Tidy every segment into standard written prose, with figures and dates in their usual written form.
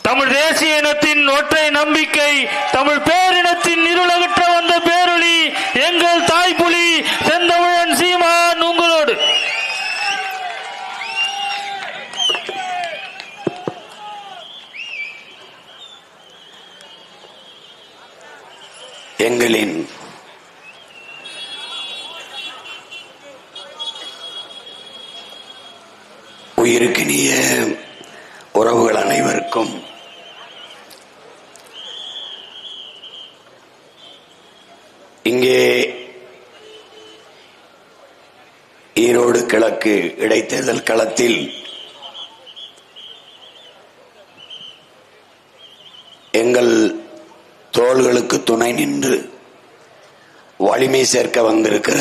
தமிழ் தேசிய இனத்தின் ஒற்றை நம்பிக்கை, தமிழ் பேரினத்தின் இருளகற்ற வந்த பேரொளி எங்கள் தாய்ப்புலி செந்தமிழன் சீமான் உங்களோடு. எங்களின் உயிருக்கினிய உறவுகள் அனைவருக்கும் இங்கே ஈரோடு கிழக்கு இடைத்தேர்தல் களத்தில் எங்கள் தோள்களுக்கு துணை நின்று வலிமை சேர்க்க வந்திருக்கிற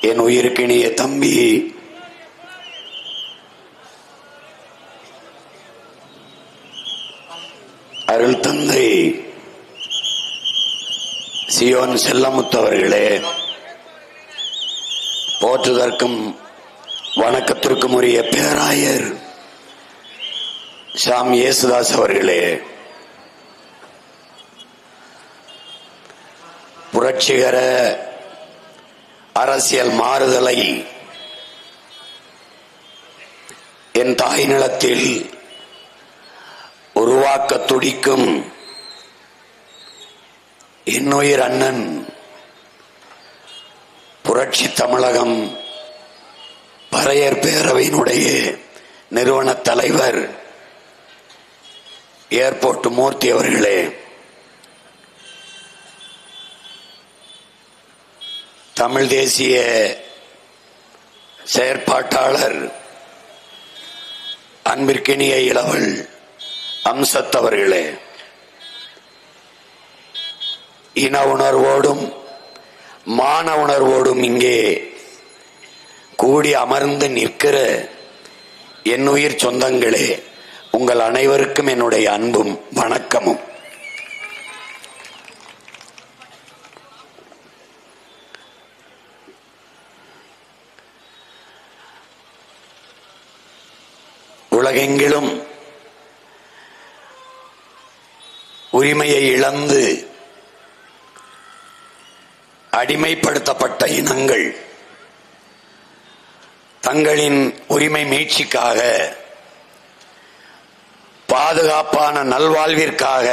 என் உயிருக்கினிய தம்பி அருள் தந்தை சியோன் செல்லமுத்து அவர்களே, போற்றுதற்கும் வணக்கத்திற்கும் உரிய பேராயர் சாம் இயேசுதாஸ் அவர்களே, புரட்சிகர அரசியல் மாறுதலை என் தாய் நிலத்தில் உருவாக்க துடிக்கும் இன்னுயிர் அண்ணன் புரட்சி தமிழகம் பறையர் பேரவையினுடைய நிறுவன தலைவர் ஏர்போர்ட் மூர்த்தி அவர்களே, தமிழ் தேசிய செயற்பாட்டாளர் அன்பிற்கினிய இளவல் அம்சத் அவர்களே, இன உணர்வோடும் மான உணர்வோடும் இங்கே கூடி அமர்ந்து நிற்கிற என் உயிர் சொந்தங்களே, உங்கள் அனைவருக்கும் என்னுடைய அன்பும் வணக்கமும். உலகெங்கிலும் உரிமையை இழந்து அடிமைப்படுத்தப்பட்ட இனங்கள் தங்களின் உரிமை மீட்சிக்காக, பாதுகாப்பான நல்வாழ்விற்காக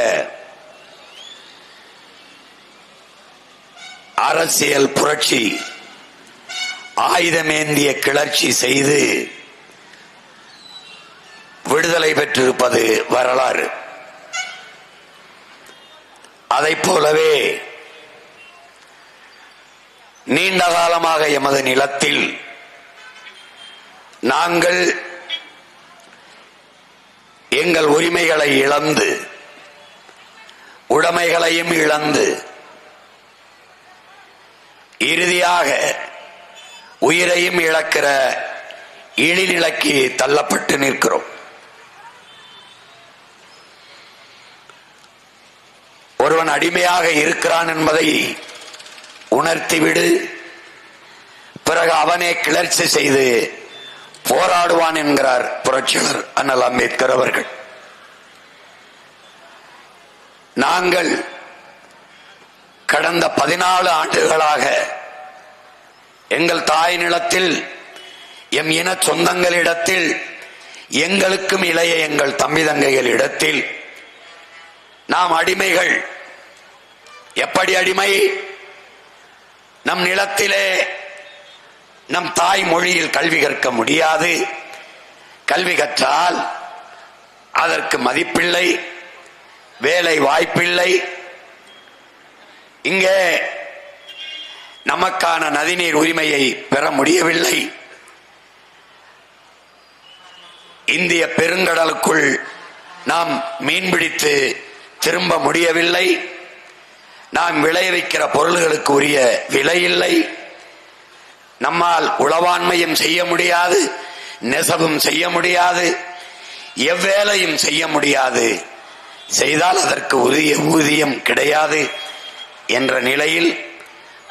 அரசியல் புரட்சி ஆயுதமேந்திய கிளர்ச்சி செய்து விடுதலை பெற்றிருப்பது வரலாறு. அதைப் போலவே நீண்ட காலமாக எமது நிலத்தில் நாங்கள் எங்கள் உரிமைகளை இழந்து, உடைமைகளையும் இழந்து, இறுதியாக உயிரையும் இழக்கிற இழிநிலைக்கு தள்ளப்பட்டு நிற்கிறோம். ஒருவன் அடிமையாக இருக்கிறான் என்பதை உணர்த்திவிடு, பிறகு அவனே கிளர்ச்சி செய்து போராடுவான் என்கிறார் புரட்சியாளர் அண்ணல் அம்பேத்கர் அவர்கள். நாங்கள் கடந்த 14 ஆண்டுகளாக எங்கள் தாய் நிலத்தில், எம் இன சொந்தங்களிடத்தில், எங்களுக்கும் இளைய எங்கள் தம்பி தங்கைகளிடத்தில் நாம் அடிமைகள். எப்படி அடிமை? நம் நிலத்திலே நம் தாய் மொழியில் கல்வி கற்க முடியாது. கல்வி கற்றால் அதற்கு மதிப்பில்லை, வேலை வாய்ப்பில்லை. இங்கே நமக்கான நதிநீர் உரிமையை பெற முடியவில்லை. இந்திய பெருங்கடலுக்குள் நாம் மீன்பிடித்து திரும்ப முடியவில்லை. நாம் விளைவிக்கிற பொருள்களுக்கு உரிய விலை இல்லை. நம்மால் உளவாண்மையும் செய்ய முடியாது, நெசவும் செய்ய முடியாது, எவ்வேலையும் செய்ய முடியாது. செய்தால் அதற்கு உரிய ஊதியம் கிடையாது என்ற நிலையில்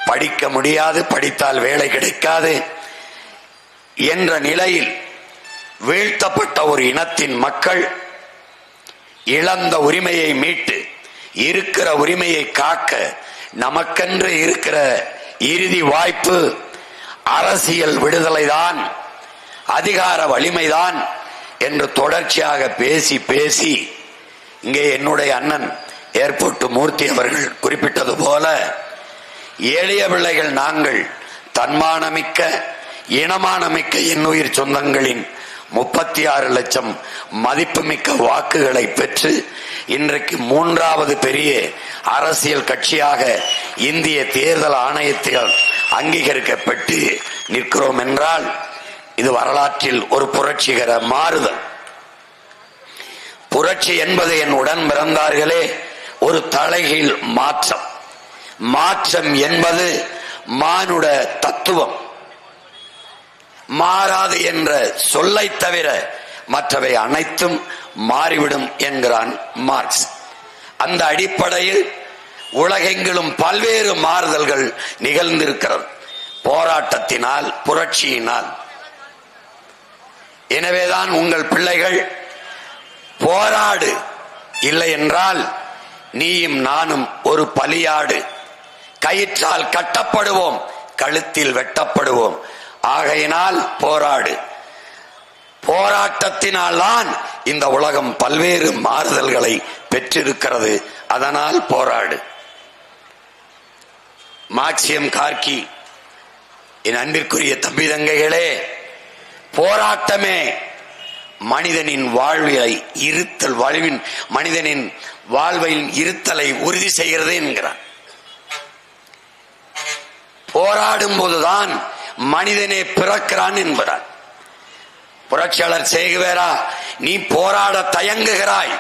படிக்க முடியாது, படித்தால் வேலை கிடைக்காது. என்ற நிலையில் வீழ்த்தப்பட்ட ஒரு இனத்தின் மக்கள் இழந்த உரிமையை மீட்டு இருக்கிற உரிமையை காக்க நமக்கென்று இருக்கிற இறுதி வாய்ப்பு அரசியல் விடுதலைதான், அதிகார வலிமைதான் என்று தொடர்ச்சியாக பேசி பேசி இங்கே என்னுடைய அண்ணன் ஏர்போர்ட் மூர்த்தி அவர்கள் குறிப்பிட்டது போல எளிய பிள்ளைகள் நாங்கள் தன்மானமிக்க இனமானமிக்க என்னுயிர் சொந்தங்களின் 36 லட்சம் மதிப்புமிக்க வாக்குகளை பெற்று இன்றைக்கு 3வது பெரிய அரசியல் கட்சியாக இந்திய தேர்தல் ஆணையத்தால் அங்கீகரிக்கப்பட்டு நிற்கிறோம் என்றால் இது வரலாற்றில் ஒரு புரட்சிகர மாறுதல். புரட்சி என்பது என் உடன் பிறந்தார்களே ஒரு தலைகீழ் மாற்றம். மாற்றம் என்பது மானுட தத்துவம். மாறாது என்ற சொல்லை தவிர மற்றவை அனைத்தும் மாறிவிடும் என்கிறான் மார்க்ஸ். அந்த அடிப்படையில் உலகெங்கிலும் பல்வேறு மாறுதல்கள் நிகழ்ந்திருக்கிறது போராட்டத்தினால், புரட்சியினால். எனவேதான் உங்கள் பிள்ளைகள் போராடு, இல்லை என்றால் நீயும் நானும் ஒரு பலியாடு, கயிற்றால் கட்டப்படுவோம், கழுத்தில் வெட்டப்படுவோம். ஆகையினால் போராடு. போராட்டத்தினால் தான் இந்த உலகம் பல்வேறு மாறுதல்களை பெற்றிருக்கிறது. அதனால் போராடு. மார்க்சியம் கார்கி, என் அன்பிற்குரிய தம்பி தங்கைகளே, போராட்டமே மனிதனின் வாழ்வை இருத்தல், மனிதனின் வாழ்வின் இருத்தலை உறுதி செய்கிறது என்கிறார். போராடும் போதுதான் மனிதனே பிறக்கிறான் என்பார். புரட்சியாளர் சேகுவேரா, நீ போராட தயங்குகிறாய்,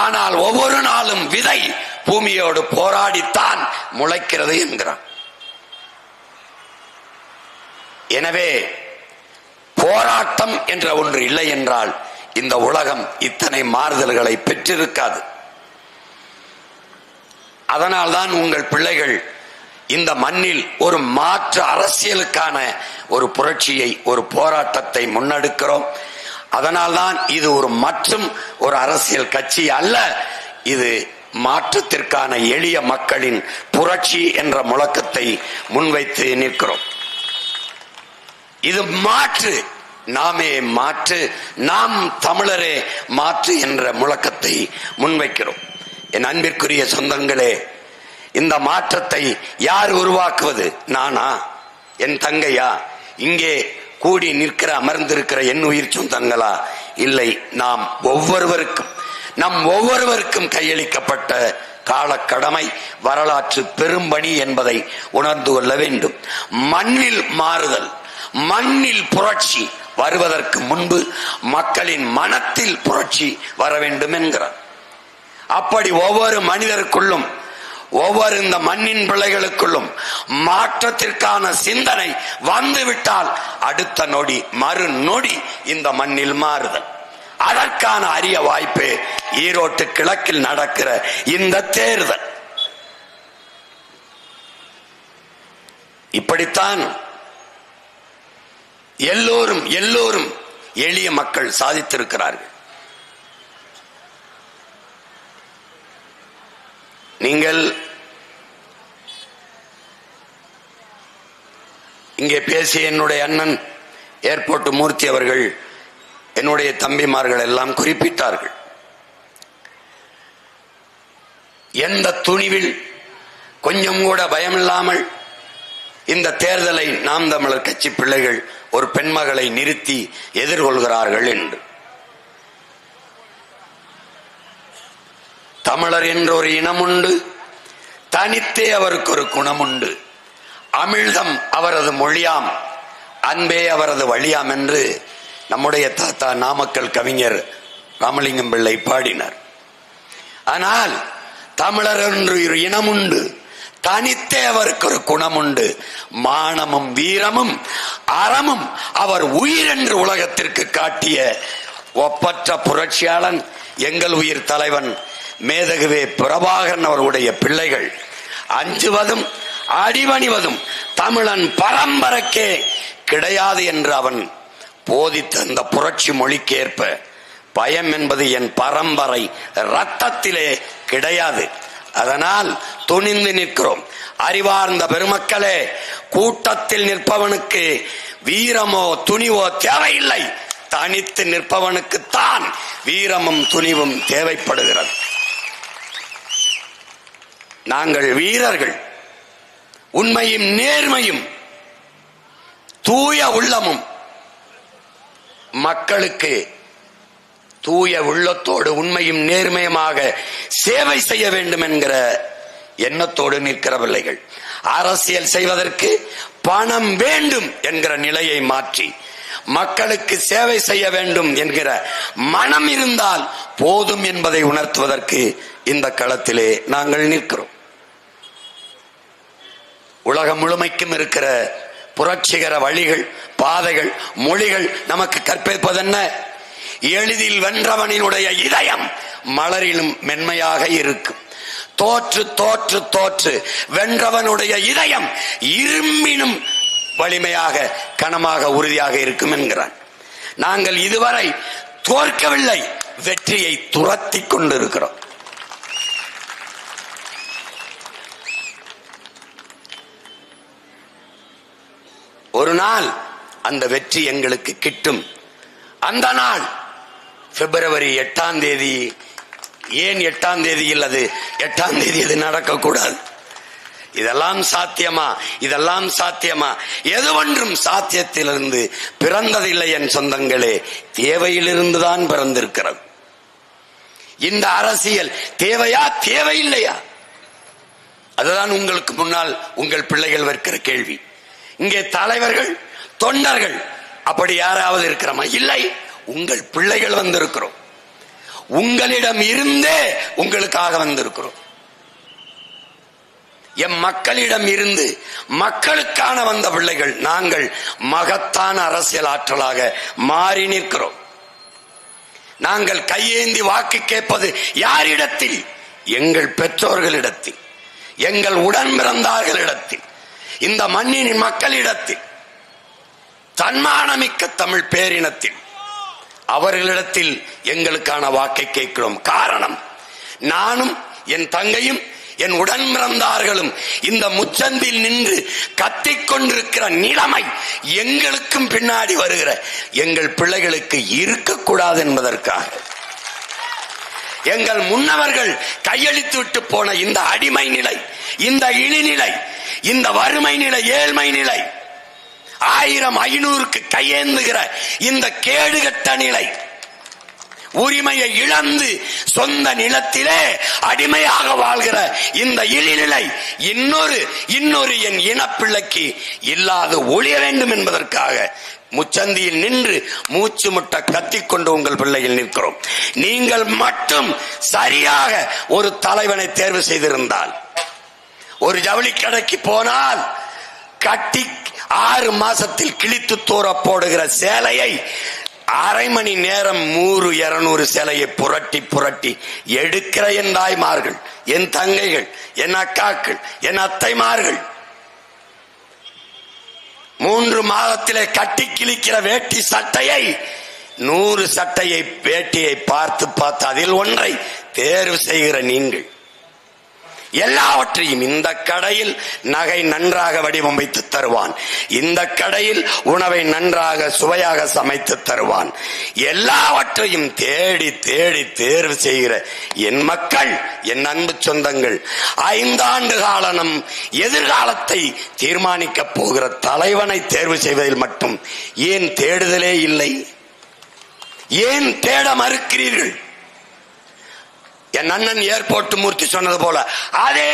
ஆனால் ஒவ்வொரு நாளும் விதை பூமியோடு போராடித்தான் முளைக்கிறது என்கிறான். எனவே போராட்டம் என்ற ஒன்று இல்லை என்றால் இந்த உலகம் இத்தனை மாறுதல்களை பெற்றிருக்காது. அதனால்தான் உங்கள் பிள்ளைகள் இந்த மண்ணில் ஒரு மாற்று அரசியலுக்கான ஒரு புரட்சியை, ஒரு போராட்டத்தை முன்னெடுக்கிறோம். அதனால்தான் இது ஒரு மற்றும் ஒரு அரசியல் கட்சி அல்ல, இது மாற்றத்திற்கான எளிய மக்களின் புரட்சி என்ற முழக்கத்தை முன்வைத்து நிற்கிறோம். இது மாற்று, நாமே மாற்று, நாம் தமிழரே மாற்று என்ற முழக்கத்தை முன்வைக்கிறோம். என் அன்பிற்குரிய சொந்தங்களே, இந்த மாற்றத்தை யார் உருவாக்குவது? நானா? என் தங்கையா? இங்கே கூடி நிற்கிற அமர்ந்திருக்கிற என் உயிர் சொந்தங்களா? இல்லை, நாம் ஒவ்வொருவருக்கும், நம் ஒவ்வொருவருக்கும் கையளிக்கப்பட்ட காலக்கடமை, வரலாற்று பெரும்பணி என்பதை உணர்ந்து கொள்ள வேண்டும். மண்ணில் மாறுதல், மண்ணில் புரட்சி வருவதற்கு முன்பு மக்களின் மனத்தில் புரட்சி வர வேண்டும் என்கிறார். அப்படி ஒவ்வொரு மனிதருக்குள்ளும், ஒவ்வொரு இந்த மண்ணின் பிள்ளைகளுக்குள்ளும் மாற்றத்திற்கான சிந்தனை வந்துவிட்டால் அடுத்த நொடி, மறு நொடி இந்த மண்ணில் மாறுதல். அதற்கான அரிய வாய்ப்பு ஈரோட்டு கிழக்கில் நடக்கிற இந்த தேர்தல். இப்படித்தான் எல்லோரும் எளிய மக்கள் சாதித்திருக்கிறார்கள். நீங்கள் இங்கே பேசிய என்னுடைய அண்ணன் ஏர்போர்ட் மூர்த்தி அவர்கள், என்னுடைய தம்பிமார்கள் எல்லாம் குறிப்பிட்டார்கள். எந்த துணிவில், கொஞ்சம் கூட பயமில்லாமல் இந்த தேர்தலை நாம் தமிழர் கட்சி பிள்ளைகள் ஒரு பெண்மகளை நிறுத்தி எதிர்கொள்கிறார்கள் என்று. தமிழர் என்ற ஒரு இனம் உண்டு, தனித்தே அவருக்கு ஒரு குணம் உண்டு. அமிழ்தம் அவரது மொழியாம், அன்பே அவரது வழியாம் என்று நம்முடைய தாத்தா நாமக்கல் கவிஞர் ராமலிங்கம் பிள்ளை பாடினார். ஆனால் தமிழர் என்று ஒரு இனம் உண்டு, தனித்தே அவருக்கு ஒரு குணம் உண்டு. மானமும் வீரமும் அறமும் அவர் உயிர் என்று உலகத்திற்கு காட்டிய ஒப்பற்ற புரட்சியாளன் எங்கள் உயிர் தலைவன் மேதகுவே பிரபாகரன் அவருடைய பிள்ளைகள். அஞ்சுவதும் அடிபணிவதும் தமிழன் பரம்பரைக்கே கிடையாது என்று அவன் போதித்த அந்த புரட்சி மொழிக்கேற்ப பயம் என்பது என் பரம்பரை ரத்தத்திலே கிடையாது. அதனால் துணிந்து நிற்கிறோம். அறிவார்ந்த பெருமக்களே, கூட்டத்தில் நிற்பவனுக்கு வீரமோ துணிவோ தேவையில்லை. தனித்து நிற்பவனுக்குத்தான் வீரமும் துணிவும் தேவைப்படுகிறது. நாங்கள் வீரர்கள். உண்மையும் நேர்மையும் தூய உள்ளமும் மக்களுக்கு தூய உள்ளத்தோடு உண்மையும் நேர்மையுமாக சேவை செய்ய வேண்டும் என்கிற எண்ணத்தோடு நிற்கிற பிள்ளைகள். அரசியல் செய்வதற்கு பணம் வேண்டும் என்கிற நிலையை மாற்றி மக்களுக்கு சேவை செய்ய வேண்டும் என்கிற மனம் இருந்தால் போதும் என்பதை உணர்த்துவதற்கு இந்த களத்திலே நாங்கள் நிற்கிறோம். உலகம் முழுமைக்கும் இருக்கிற புரட்சிகர வழிகள், பாதைகள், மொழிகள் நமக்கு கற்பிப்பதென்ன? எளிதில் வென்றவனினுடைய இதயம் மலரிலும் மென்மையாக இருக்கும். தோற்று தோற்று தோற்று வென்றவனுடைய இதயம் இரும்பினும் வலிமையாக, கனமாக, உறுதியாக இருக்கும் என்கிறான். நாங்கள் இதுவரை தோற்கவில்லை, வெற்றியை துரத்தி கொண்டிருக்கிறோம். ஒரு நாள் அந்த வெற்றி எங்களுக்கு கிட்டும். அந்த நாள் பிப்ரவரி 8ஆம் தேதி. ஏன் 8ஆம் தேதி இல்லது? 8ஆம் தேதி இது நடக்கக்கூடாது. இதெல்லாம் சாத்தியமா? இதெல்லாம் சாத்தியமா? எது ஒன்றும் சாத்தியத்திலிருந்து பிறந்ததில்லை என் சொந்தங்களே, தேவையிலிருந்துதான் பிறந்திருக்கிறது. இந்த அரசியல் தேவையா தேவையில்லையா? அதுதான் உங்களுக்கு முன்னால் உங்கள் பிள்ளைகள் வைக்கிற கேள்வி. இங்கே தலைவர்கள், தொண்டர்கள் அப்படி யாராவது இருக்கிறோமா? இல்லை. உங்கள் பிள்ளைகள் வந்திருக்கிறோம். உங்களிடம் இருந்தே உங்களுக்காக வந்திருக்கிறோம். எம் மக்களிடம் இருந்து மக்களுக்கான வந்த பிள்ளைகள். நாங்கள் மகத்தான அரசியல் ஆற்றலாக மாறி நிற்கிறோம். நாங்கள் கையேந்தி வாக்கு கேட்பது யாரிடத்தில்? எங்கள் பெற்றோர்களிடத்தில், எங்கள் உடன் பிறந்தார்களிடத்தில், இந்த மண்ணின் மக்களிடத்தில், தன்மானமிக்க தமிழ் பேரினத்தில், அவர்களிடத்தில் எங்களுக்கான வாக்கை கேட்கிறோம். காரணம், நானும் என் தங்கையும் என் உடன் பிறந்தார்களும் இந்த முச்சந்தில் நின்று கத்திக்கொண்டிருக்கிற நிலைமை எங்களுக்கும் பின்னாடி வருகிற எங்கள் பிள்ளைகளுக்கு இருக்கக்கூடாது என்பதற்காக. எங்கள் முன்னவர்கள் கையளித்து விட்டு போன இந்த அடிமை நிலை, இந்த இழிநிலை, இந்த வறுமை நிலை, ஏழ்மை நிலை, 1000-500க்கு கையேந்துகிற இந்த கேடுகட்ட நிலை, உரிமையை இழந்து சொந்த நிலத்திலே அடிமையாக வாழ்கிற இந்த இழிநிலை இன்னொரு என் இனப்பிள்ளைக்கு இல்லாது ஒழிய வேண்டும் என்பதற்காக முச்சந்தியில் நின்று மூச்சு முட்ட கத்திக்கொண்டு உங்கள் பிள்ளைகள் நிற்கிறோம். நீங்கள் மட்டும் சரியாக ஒரு தலைவனை தேர்வு செய்திருந்தால், ஒரு ஜவுளி கடைக்கு போனால் கட்டி 6 மாசத்தில் கிழித்து தூர போடுகிற சேலையை அரை மணி நேரம் 100-200 சேலையை புரட்டி புரட்டி எடுக்கிற என் தாய்மார்கள், என் தங்கைகள், என் அக்காக்கள், என் அத்தைமார்கள் 3 மாதத்திலே கட்டி கிழிக்கிற வேட்டி சட்டையை 100 சட்டையை வேட்டியை பார்த்து பார்த்து அதில் ஒன்றை தேர்வு செய்கிற நீங்கள் எல்லாவற்றையும், இந்த கடையில் நகை நன்றாக வடிவமைத்து தருவான், இந்த கடையில் உணவை நன்றாக சுவையாக சமைத்து தருவான், எல்லாவற்றையும் தேடி தேடி தேர்வு செய்கிற என் மக்கள், என் அன்பு சொந்தங்கள், 5 ஆண்டு கால நம் எதிர்காலத்தை தீர்மானிக்க போகிற தலைவனை தேர்வு செய்வதில் மட்டும் ஏன் தேடுதலே இல்லை? ஏன் தேட மறுக்கிறீர்கள்? என் அண்ணன் ஏர்போர்ட் மூர்த்தி சொன்னது போல அதே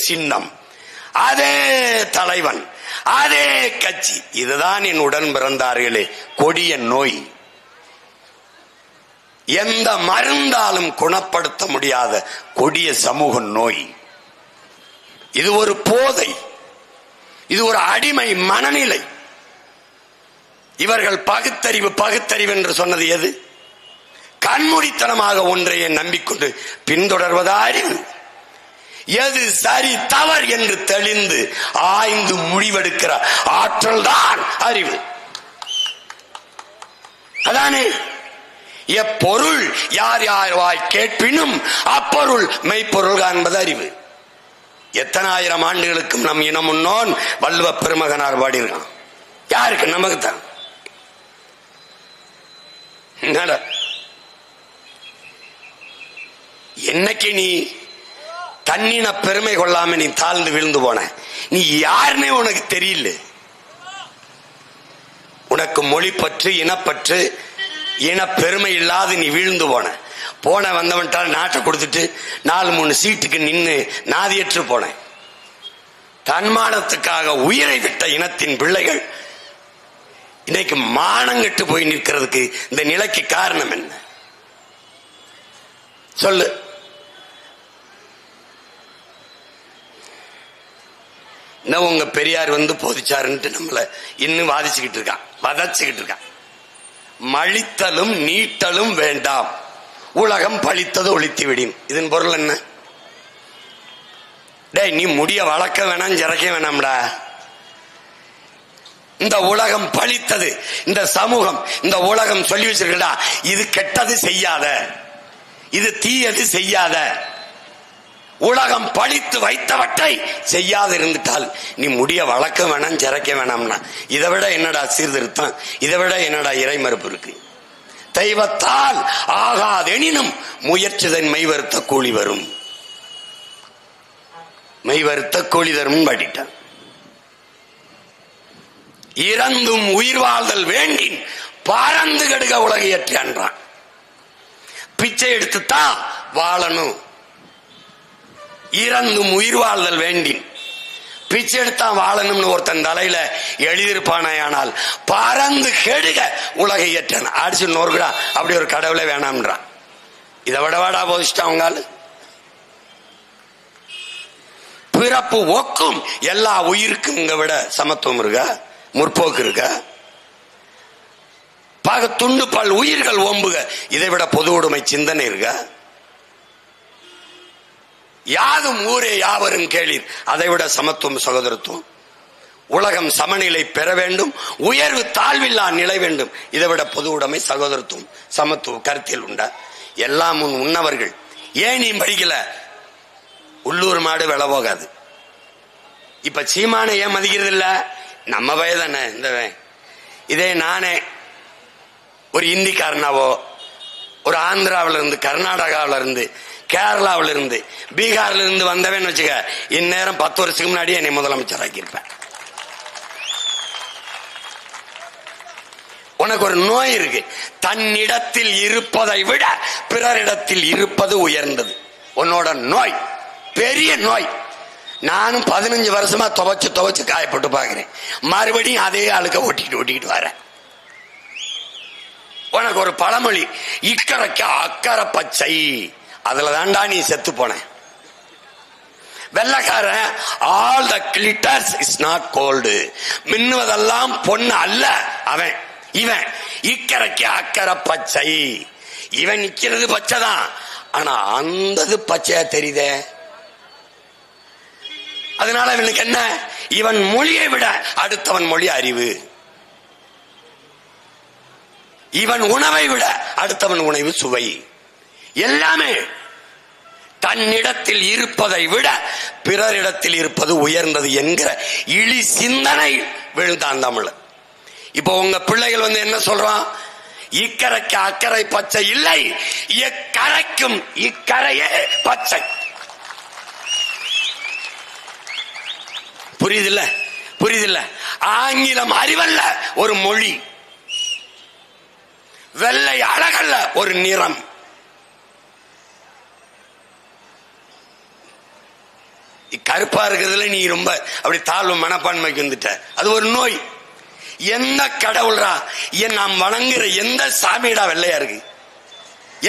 சின்னம், அதே தலைவன், அதே கட்சி. இதுதான் என் உடன் பிறந்தார்களே கொடிய நோய். எந்த மருந்தாலும் குணப்படுத்த முடியாத கொடிய சமூக நோய். இது ஒரு போதை, இது ஒரு அடிமை மனநிலை. இவர்கள் பகுத்தறிவு என்று சொன்னது எது? கண்மூடித்தனமாக ஒன்றையே நம்பிக்கொண்டு பின்தொடர்வதா அறிவு? எது சரி தவறு என்று தெளிந்து ஆய்ந்து முடிவெடுக்கிற ஆற்றல் தான் அறிவு. அதானே எப்பொருள் யார் யார் வாய் கேட்பினும் அப்பொருள் மெய்ப்பொருள் காண்பது அறிவு. எத்தனை ஆயிரம் ஆண்டுகளுக்கும் நம் இனம் முன்னோன் வள்ளுவ பெருமகனார் பாடியிருக்கான். யாருக்கு? நமக்கு தான். என்னைக்கு நீ தன்னின பெருமை கொள்ளாம நீ தாழ்ந்து விழுந்து போன, நீ யாருன்னே உனக்கு தெரியல. உனக்கு மொழி பற்று, இனப்பற்று, இன பெருமை இல்லாது நீ வீழ்ந்து போன வந்தவன்ட்டால் நாட்டை கொடுத்துட்டு 4-3 சீட்டுக்கு நின்று நாதியற்று போன. தன்மானத்துக்காக உயிரை விட்ட இனத்தின் பிள்ளைகள் இன்னைக்கு மானங்கெட்டு போய் நிற்கிறதுக்கு இந்த நிலைக்கு காரணம் என்ன சொல்லு? இன்னும் உங்க பெரியார் வந்து போதிச்சாருன்ட்டு நம்மள இன்னும் வாதிச்சுக்கிட்டு இருக்கான், வதச்சுக்கிட்டு இருக்கான். மழித்தலும் நீட்டலும் வேண்டாம், உலகம் பழித்தது ஒழித்து விடும். இதன் பொருள் என்ன? டேய், நீ முடிய வளர்க்க வேணாம், சிறக்க வேணாம்டா. இந்த உலகம் பழித்தது, இந்த சமூகம், இந்த உலகம் சொல்லி வச்சிருக்கா, இது கெட்டது செய்யாத, இது தீயது செய்யாத. உலகம் பழித்து வைத்தவற்றை செய்யாது இருந்துட்டால் நீ முடிய வளர்க்க வேணாம், சிறக்க வேணாம்னா இதை விட என்னடா சீர்திருத்தம், இதை விட என்னடா இறை மறுப்பு இருக்கு? தெய்வத்தால் ஆகாதெனினும் முயற்சிதன் மெய்வருத்த கூலி வரும், மெய்வருத்த கூலி தரும் பாடிட்டான். இறந்தும் உயிர் வாழ்தல் வேண்டின் பாரந்து கடுக உலகையற்றி அன்றான். பிச்சை எடுத்துத்தான் வாழணும். இறந்தும் உயிர் வாழ்தல் வேண்டின் பிச்சை எடுத்தான் வாழணும்னு ஒருத்தன் தலையில எழுதியிருப்பானால் பறந்து கெடுக உலகை ஏற்றான். அடிச்சு நோர்குடா, அப்படி ஒரு கடவுளை வேணாம்ன்றான். இதை விடவாடா போதிச்சிட்டான் அவங்க. பிறப்பு ஒக்கும் எல்லா உயிருக்கும் இங்க விட சமத்துவம் இருக்கா? முற்போக்கு இருக்கா? பாக துண்டு பல் உயிர்கள் ஓம்புக, இதை விட பொது உடைமை சிந்தனை இருக்கா? யாதும் ஊரே யாவரும் கேளீர், அதை விட சமத்துவம் சகோதரத்துவம். உலகம் சமநிலை பெற வேண்டும், உயர்வு தாழ்வில்லா நிலை வேண்டும், இதை விட பொது உடைமை சகோதரத்துவம் சமத்துவம் கருத்தில் உண்டா? எல்லாம் முன் உண்ணவர்கள். ஏன் நீ படிக்கல? உள்ளூர் மாடு வில போகாது. இப்ப சீமானை ஏன் மதிக்கிறது இல்ல? நம்ம வயதானே இந்த. இதே நானே ஒரு இந்திக்காரனாவோ, ஒரு ஆந்திராவில இருந்து, கர்நாடகாவில இருந்து, கேரளாவில இருந்து, பீகார்ல இருந்து வந்தவன் வச்சுக்க, இந்நேரம் 10 வருஷத்துக்கு முன்னாடி என்னை முதலமைச்சர் ஆக்கியிருப்பேன். உனக்கு ஒரு நோய் இருக்கு. தன்னிடத்தில் இருப்பதை விட பிறரிடத்தில் இருப்பது உயர்ந்தது. உன்னோட நோய் பெரிய நோய். நானும் 15 வருஷமா துவைச்சு காயப்பட்டு பாக்குறேன். மறுபடியும் அதே ஆளுக்க ஓட்டிக்கிட்டு வரேன். உனக்கு ஒரு பழமொழி, இக்கரைக்கு அக்கறை பச்சை, அதுல தாண்டா நீ செத்து போன. வெள்ளக்காரன் all the glitters is not gold, மின்னுவதெல்லாம் பொண்ணு அல்ல அவன். இவன் இக்கரைக்கு அக்கறை பச்சை. இவன் நிக்கிறது பச்சைதான், ஆனா அந்த பச்சையா தெரியுதே. அதனால இவனுக்கு என்ன? இவன் மொழியை விட அடுத்தவன் மொழி அறிவு. இவன் உணவை விட அடுத்தவன் உணவு சுவை. எல்லாமே தன்னிடத்தில் இருப்பதை விட பிறரிடத்தில் இருப்பது உயர்ந்தது என்கிற இழி சிந்தனை விழுந்தான் தமிழ். இப்போ உங்க பிள்ளைகள் வந்து என்ன சொல்றான்? இக்கரைக்கு அக்கறை பச்சை இல்லை, எக்கரைக்கும் இக்கரையே பச்சை. புரியுதில்ல? ஆங்கிலம் அறிவல்ல, ஒரு மொழி. வெள்ளை அழகல்ல, ஒரு நிறம். கருப்பா இருக்கிறதுல நீ ரொம்ப அப்படி தாழ்வு மனப்பான்மைக்கு வந்துட்ட, அது ஒரு நோய். எந்த கடவுள்ரா நாம் வணங்குற எந்த சாமிடா வெள்ளையா இருக்கு?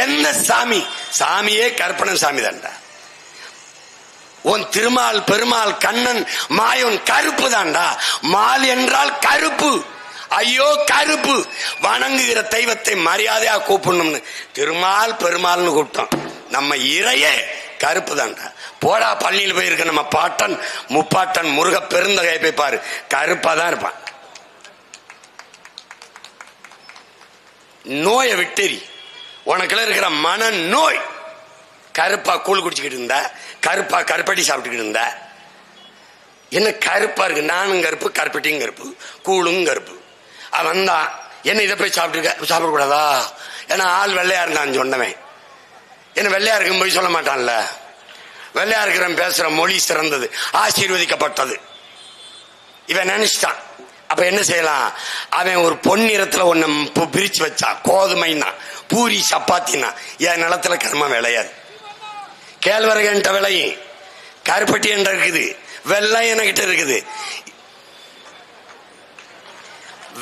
எந்த சாமி? சாமியே கற்பனை சாமி தான்டா. உன் திருமால், பெருமாள், கண்ணன், மாயோன் கருப்பு தான்டா. மால் என்றால் கருப்பு. ஐயோ கருப்பு. வணங்குகிற தெய்வத்தை மரியாதையா கூப்பிடணும்னு திருமால் பெருமாள்னு கூப்பிட்டோம். நம்ம இறையே கருப்பு தான்டா. போடா பள்ளியில் போயிருக்க நம்ம பாட்டன் முப்பாட்டன் முருக பெருந்தகையை போய் பாரு, கருப்பா தான் இருப்பான். நோயை விட்டேரி, உனக்குள்ள இருக்கிற மன நோய். கருப்பா கூழ் குடிச்சுக்கிட்டு இருந்தா, கருப்பா கருப்பட்டி சாப்பிட்டுக்கிட்டு இருந்தா, என்ன கருப்பா இருக்கு, நானும் கருப்பு கருப்பட்டியும் கருப்பு கூழும் கருப்பு. அவன் தான் என்ன இதை போய் சாப்பிடக்கூடாதா, ஏன்னா ஆள் வெள்ளையா இருந்தான்னு சொன்னவன். என்ன வெள்ளையா இருக்கும் போய் சொல்ல மாட்டான்ல, வெள்ளையா இருக்கிறவன் பேசுற மொழி சிறந்தது, ஆசீர்வதிக்கப்பட்டது. இவன் நினைச்சிட்டான். அப்ப என்ன செய்யலாம், அவன் ஒரு பொன்னிறத்துல ஒன்னு பிரிச்சு வச்சான், கோதுமைன்னா பூரி சப்பாத்தின்னா. என் நிலத்துல கர்ம விளையாது, கேழ்வரகு என்கிட்ட விளையும், கருப்பட்டி என்ற இருக்குது, வெள்ளை என்கிட்ட இருக்குது.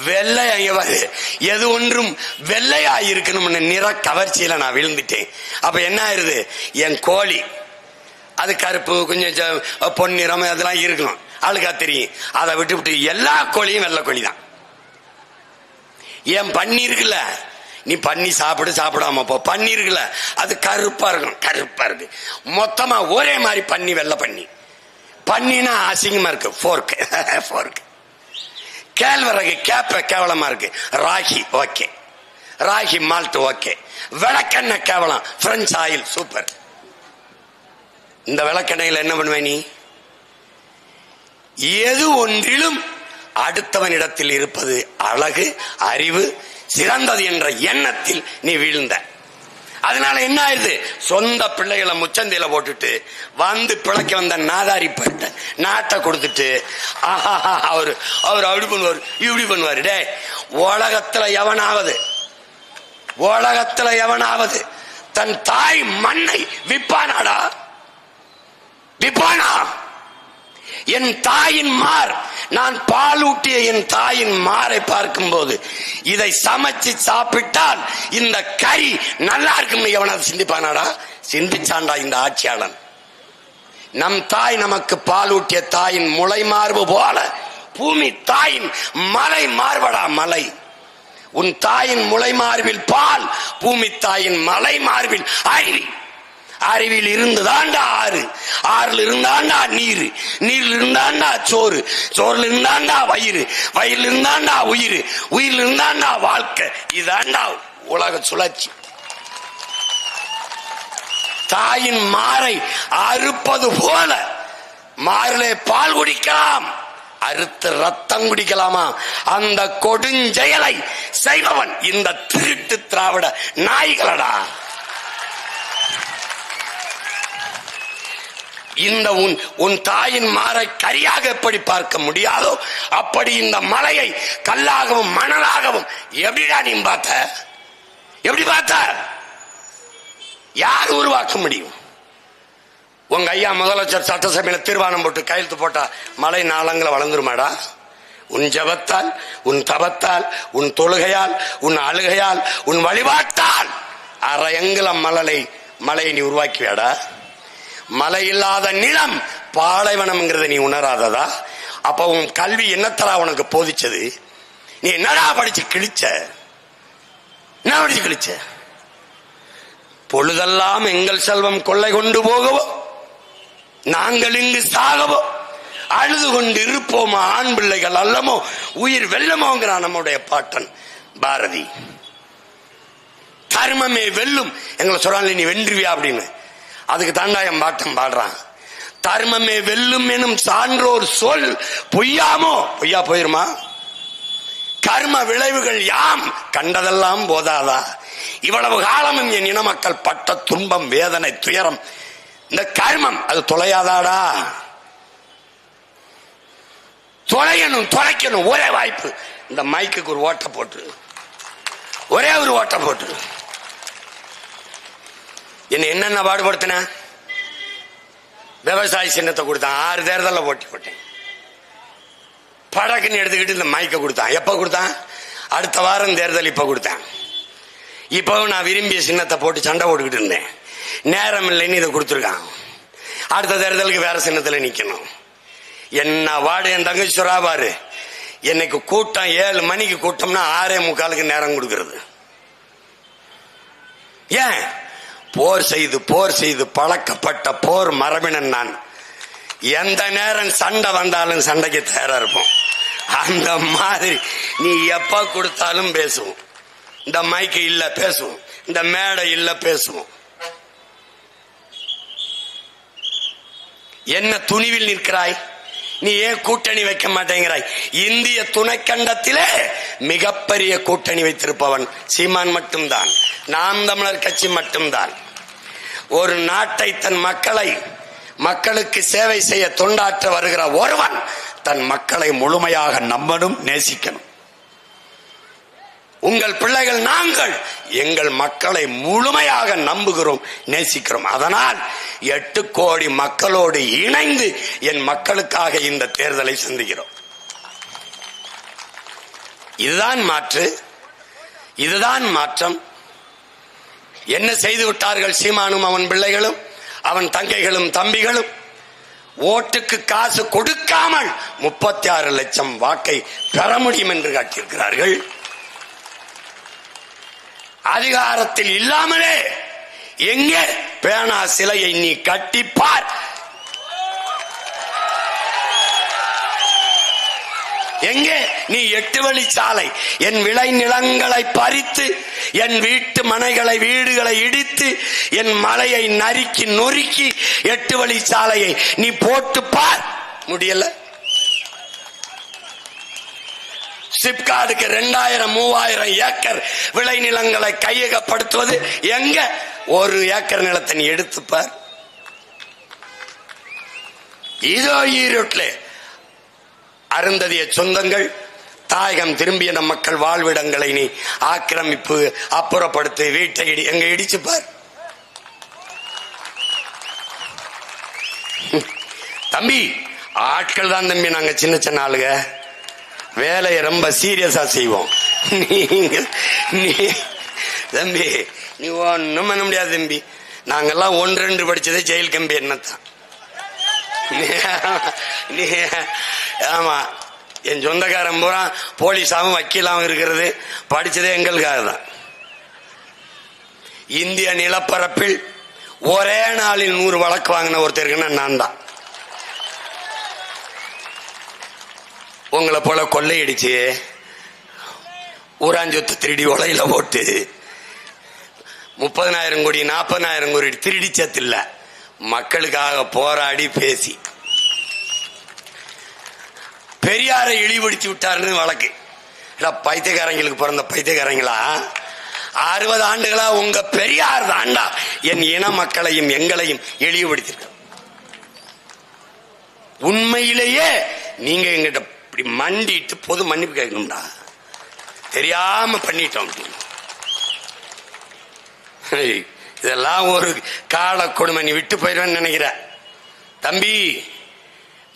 வெள்ளை எது ஒன்றும் வெள்ளையா இருக்கணும்னு நிற கவர்ச்சியில நான் விழுந்துட்டேன். அப்ப என்ன ஆயிருது, என் கோழி அது கருப்பு கொஞ்சம் பொன்னிறம் அதெல்லாம் இருக்கணும், ஆளுக்கா தெரியும். அதை விட்டு விட்டு எல்லா கோழியும் வெள்ளை கோழி தான். என் பன்னி இருக்குல்ல, நீ பன்னி சாப்பிடாம போ, பன்னி இருக்குல்ல அது கருப்பா இருக்கும், கருப்பா இருக்கு. மொத்தமா ஒரே மாதிரி பன்னி, வெள்ளை பன்னி. பன்னினா அசிங்கமா இருக்கு, போர்க்கு போர்க்கு. கேழ்வரகு கேப்ப கேவலமா இருக்கு, ragi okay, ragi malt okay. விளக்கெண்ணெய் கேவலம், பிரெஞ்சு ஆயில் சூப்பர். இந்த விளக்கெண்ணெயில என்ன பண்ணுவே நீ, எது ஒன்றிலும் அடுத்தவனிடத்தில் இருப்பது அழகு அறிவு சிறந்தது என்ற எண்ணத்தில் நீ வீழ்ந்த. அதனால என்ன ஆயிருது, சொந்த பிள்ளைகளை முச்சந்தையில போட்டுட்டு வந்து பிழைக்க வந்த நாதாரி பட்ட நாட்டை கொடுத்துட்டு அவரு அப்படி பண்ணுவாரு இப்படி பண்ணுவாரு. டே, உலகத்துல எவனாவது தன் தாய் மண்ணை விப்பானாடா, விப்பானா? என் தாயின் மார், நான் பாலூட்டிய என் தாயின் மாரை பார்க்கும் போது இதை சமைச்சு சாப்பிட்டால் இந்த கறி நல்லா இருக்கும் எவனாவது சிந்திப்பானாடா? சிந்திச்சாண்டா இந்த ஆட்சியாளன். நம் தாய் நமக்கு பாலூட்டிய தாயின் முளை மார்பு போல பூமி தாயின் மலை மார்படா மலை. உன் தாயின் முளை மார்பில் பால், பூமி தாயின் மலை மார்பில் அருவி. அருவியில் இருந்துதாண்டா ஆறு, ஆறுல இருந்தாண்டா நீர், நீர்ல இருந்தாண்டா சோறு, சோறுல இருந்தாண்டா வயிறு, வயிறுல இருந்தாண்டா உயிர், உயிர்ல இருந்தாண்டா வாழ்க்கை. இதாண்டா உலக சுழற்சி. தாயின் மாரை அறுப்பது போல மாரிலே பால் குடிக்கலாம், அறுத்து ரத்தம் குடிக்கலாமா? அந்த கொடுஞ்செயலை செய்பவன் இந்த திருட்டு திராவிட நாய்களடா. இந்த உன் தாயின் மாரை கரியாக எப்படி பார்க்க முடியாதோ அப்படி இந்த மலையை கல்லாகவும் மணலாகவும் எப்படிடா நீ பார்த்த? எப்படி பார்த்த? யார் உருவாக்க முடியும்? உங்க ஐயா முதலமைச்சர் சட்டசபையில தீர்மானம் போட்டு கையெழுத்து போட்டா மலை நாளங்களை வளர்ந்துருமாடா? உன் ஜபத்தால், உன் தபத்தால், உன் தொழுகையால், உன் அழுகையால், உன் வழிபாட்டால் அரையங்குல மலையை நீ உருவாக்கியாடா? மழை இல்லாத நிலம் பாலைவனம் நீ உணராததா? அப்ப உன் கல்வி என்னத்தரா உனக்கு போதிச்சது? நீ என்னடா படிச்சு கிழிச்ச? என்ன படிச்சு கிழிச்ச? பொழுதெல்லாம் எங்கள் செல்வம் கொள்ளை கொண்டு போகவோ, நாங்கள் இங்கு சாகவோ, அழுது கொண்டு இருப்போமா ஆண் பிள்ளைகள் அல்லமோ உயிர் வெல்லமோங்கிறான் நம்முடைய பாட்டன் பாரதி. தர்மமே வெல்லும் எங்களை சொல்றாங்க, நீ வென்றுவியா அப்படின்னு. அதுக்கு தாண்டாயம் பாட்டம் பாடுறான். தர்மமே வெல்லும் எனும் சான்றோர் சொல் பொய்யாமோ? பொய்யா போயிருமா? கர்ம விளைவுகள் யாம் கண்டதெல்லாம் போதாதா? இவ்வளவு காலமும் என் இன மக்கள் பட்ட துன்பம் வேதனை துயரம், இந்த கர்மம் அது தொலையாதாடா? தொலைக்கணும் ஒரே வாய்ப்பு. இந்த மைக்குக்கு ஒரு ஓட்ட போட்டு, ஒரே ஒரு ஓட்ட போட்டு என்னென்ன பாடுபடுத்தின? விவசாய சின்னத்தை கொடுத்தான், 6 தேர்தலில் போட்டேன். படக்குன்னு எடுத்துக்கிட்டு இந்த மைக்க கொடுத்தான். எப்ப கொடுத்தான்? அடுத்த வாரம் தேர்தல் இப்ப கொடுத்தான். இப்பவும் நான் விரும்பிய சின்னத்தை போட்டு சண்டை போட்டுக்கிட்டு இருந்தேன். நேரம் இல்லைன்னு இதை கொடுத்துருக்கான். அடுத்த தேர்தலுக்கு வேற சின்னத்துல நிக்கணும். என்ன வாடு என் தங்கச்சி சொராபாரு, என்னைக்கு கூட்டம் 7 மணிக்கு கூட்டம்னா 6:45 நேரம் கொடுக்கறது. ஏன்? போர் செய்து பழக்கப்பட்ட போர் மரபினன் நான். எந்த நேரம் சண்டை வந்தாலும் சண்டைக்கு தயாரா இருப்போம். அந்த மாதிரி நீ எப்ப கொடுத்தாலும் பேசுவோம். இந்த மைக்கு இல்ல பேசுவோம், இந்த மேடை இல்ல பேசுவோம். என்ன துணிவில் நிற்கிறாய்? நீ ஏன் கூட்டணி வைக்க மாட்டேங்கிறாய்? இந்திய துணைக்கண்டத்திலே மிகப்பெரிய கூட்டணி வைத்திருப்பவன் சீமான் மட்டும்தான், நாம் தமிழர் கட்சி மட்டும்தான். ஒரு நாட்டை தன் மக்களுக்கு சேவை செய்ய தொண்டாற்ற வருகிற ஒருவன் தன் மக்களை முழுமையாக நம்பணும், நேசிக்கணும். உங்கள் பிள்ளைகள் நாங்கள் எங்கள் மக்களை முழுமையாக நம்புகிறோம், நேசிக்கிறோம். அதனால் 8 கோடி மக்களோடு இணைந்து என் மக்களுக்காக இந்த தேர்தலை சந்திக்கிறோம். இதுதான் மாற்று, இதுதான் மாற்றம். என்ன செய்து விட்டார்கள் சீமானும் அவன் பிள்ளைகளும் அவன் தங்கைகளும் தம்பிகளும்? ஓட்டுக்கு காசு கொடுக்காமல் 36 லட்சம் வாக்கை பெற முடியும் என்று காட்டியிருக்கிறார்கள். அதிகாரத்தில் இல்லாமலே எங்கே பேனா சிலையை நீ கட்டிப்பார். எங்கே நீ 8 வழிச்சாலை, என் விளை நிலங்களை பறித்து, என் வீட்டு மனைகளை வீடுகளை இடித்து, என் மலையை நறுக்கி நொறுக்கி 8 வழிச்சாலையை நீ போட்டு பார். முடியல. சிப்காடுக்கு 2000-3000 ஏக்கர் விளை நிலங்களை கையகப்படுத்துவது எங்க? 1 ஏக்கர் நிலத்தை நீ எடுத்துப்பார். இதோ ஈரோட்டில் அருந்ததிய சொந்தங்கள் தாயகம் திரும்பிய நம் மக்கள் வாழ்விடங்களை நீ ஆக்கிரமிப்பு அப்புறப்படுத்தி வீட்டை எங்க இடிச்சுப்பார். தம்பி, ஆட்கள் தான் தம்பி, நாங்க சின்ன சின்ன ஆளுங்க, வேலையை ரொம்ப சீரியஸா செய்வோம். தம்பி நீ ஒண்ணும் பண்ண முடியாது தம்பி. நாங்கெல்லாம் 1-2 படிச்சதே ஜெயில் கம்பி என்னத்தான். ஆமா, என் சொந்தக்காரன் பூரா போலீஸாவும் வக்கீலாவும் இருக்கிறது படிச்சதே எங்களுக்காக தான். இந்திய நிலப்பரப்பில் ஒரே நாளில் 100 வழக்கு வாங்கின ஒருத்தருக்குன்னா நான் தான். உங்களை போல கொள்ளையடிச்சு ஊராஞ்சொத்து திருடி உலையில போட்டு 30,000 கோடி 40,000 கோடி திருடிச்சதில்ல, மக்களுக்காக போராடி பேசி பெரியாரை இழிவுபடுத்தி விட்டாருன்னு வழக்கு. பைத்தியக்காரங்களுக்கு பிறந்த பைத்தியக்காரங்களா, 60 ஆண்டுகளா உங்க பெரியார் தாண்டா என் இன மக்களையும் எங்களையும் இழிவுபடுத்திருக்க. உண்மையிலேயே நீங்க எங்கிட்ட இப்படி மண்டிட்டு பொது மன்னிப்பு கேட்கணும்டா, தெரியாம பண்ணிட்டோம். இதெல்லாம் ஒரு கால கொடுமை. நீ விட்டு போயிடுவேன்னு நினைக்கிற தம்பி.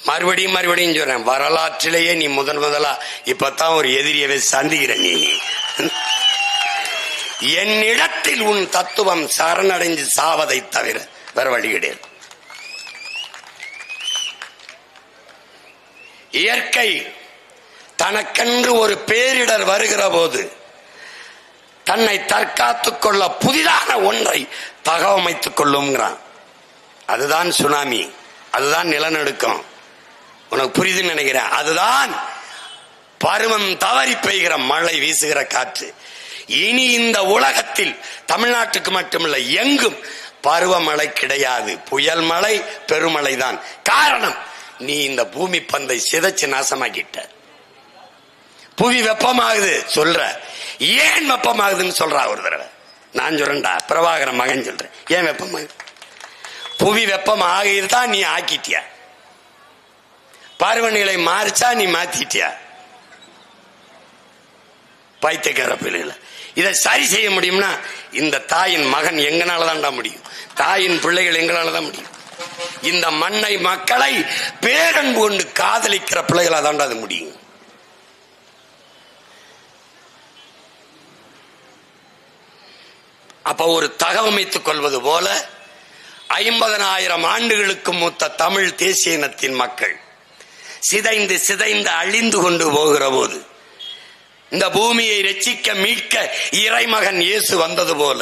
மறுபடியும் சொல்றேன், வரலாற்றிலேயே நீ முதலா இப்பதான் ஒரு எதிரியவை சந்திக்கிற. நீ என்னிடத்தில் உன் தத்துவம் சரணடைஞ்சு சாவதை தவிர வேற வழி கிடையாது. இயற்கை தனக்கென்று ஒரு பேரிடர் வருகிற போது தன்னை தற்காத்துக் கொள்ள புதிதான ஒன்றை தகவமைத்துக் கொள்ளுங்கிறான். அதுதான் சுனாமி, அதுதான் நிலநடுக்கம். உனக்கு புரியுதுன்னு நினைக்கிறேன். அதுதான் பருவம் தவறி பெய்கிற மழை, வீசுகிற காற்று. இனி இந்த உலகத்தில் தமிழ்நாட்டுக்கு மட்டுமல்ல எங்கும் பருவமழை கிடையாது. புயல் மழை, பெருமழை தான். காரணம், நீ இந்த பூமி பந்தை சிதைச்சு நாசமாக்கிட்ட. புவி வெப்பமாகுது சொல்ற, ஏன் வெப்பமாகுதுன்னு சொல்றா ஒரு தடவை. நான் சொல்றேன்டா, பிரபாகர மகன் சொல்றேன், ஏன் வெப்பமாகுது? புவி வெப்பம் ஆகிதான் நீ ஆக்கிட்டியா, பருவநிலை மாறிச்சா நீ மாத்திட்டியா? பைத்தியக்கார பிள்ளைகள, இதை சரி செய்ய முடியும்னா இந்த தாயின் மகன் எங்கனாலதான்டா முடியும், தாயின் பிள்ளைகள் எங்களாலதான் முடியும். இந்த மண்ணை மக்களை பேரன்பு கொண்டு காதலிக்கிற பிள்ளைகளா தாண்டா அது முடியும். அப்ப ஒரு தகவமைத்துக் கொள்வது போல 50,000 ஆண்டுகளுக்கு மூத்த தமிழ் தேசிய இனத்தின் மக்கள் சிதைந்து சிதைந்து அழிந்து கொண்டு போகிற போது இந்த பூமியை ரட்சிக்க மீட்க இறைமகன் இயேசு வந்தது போல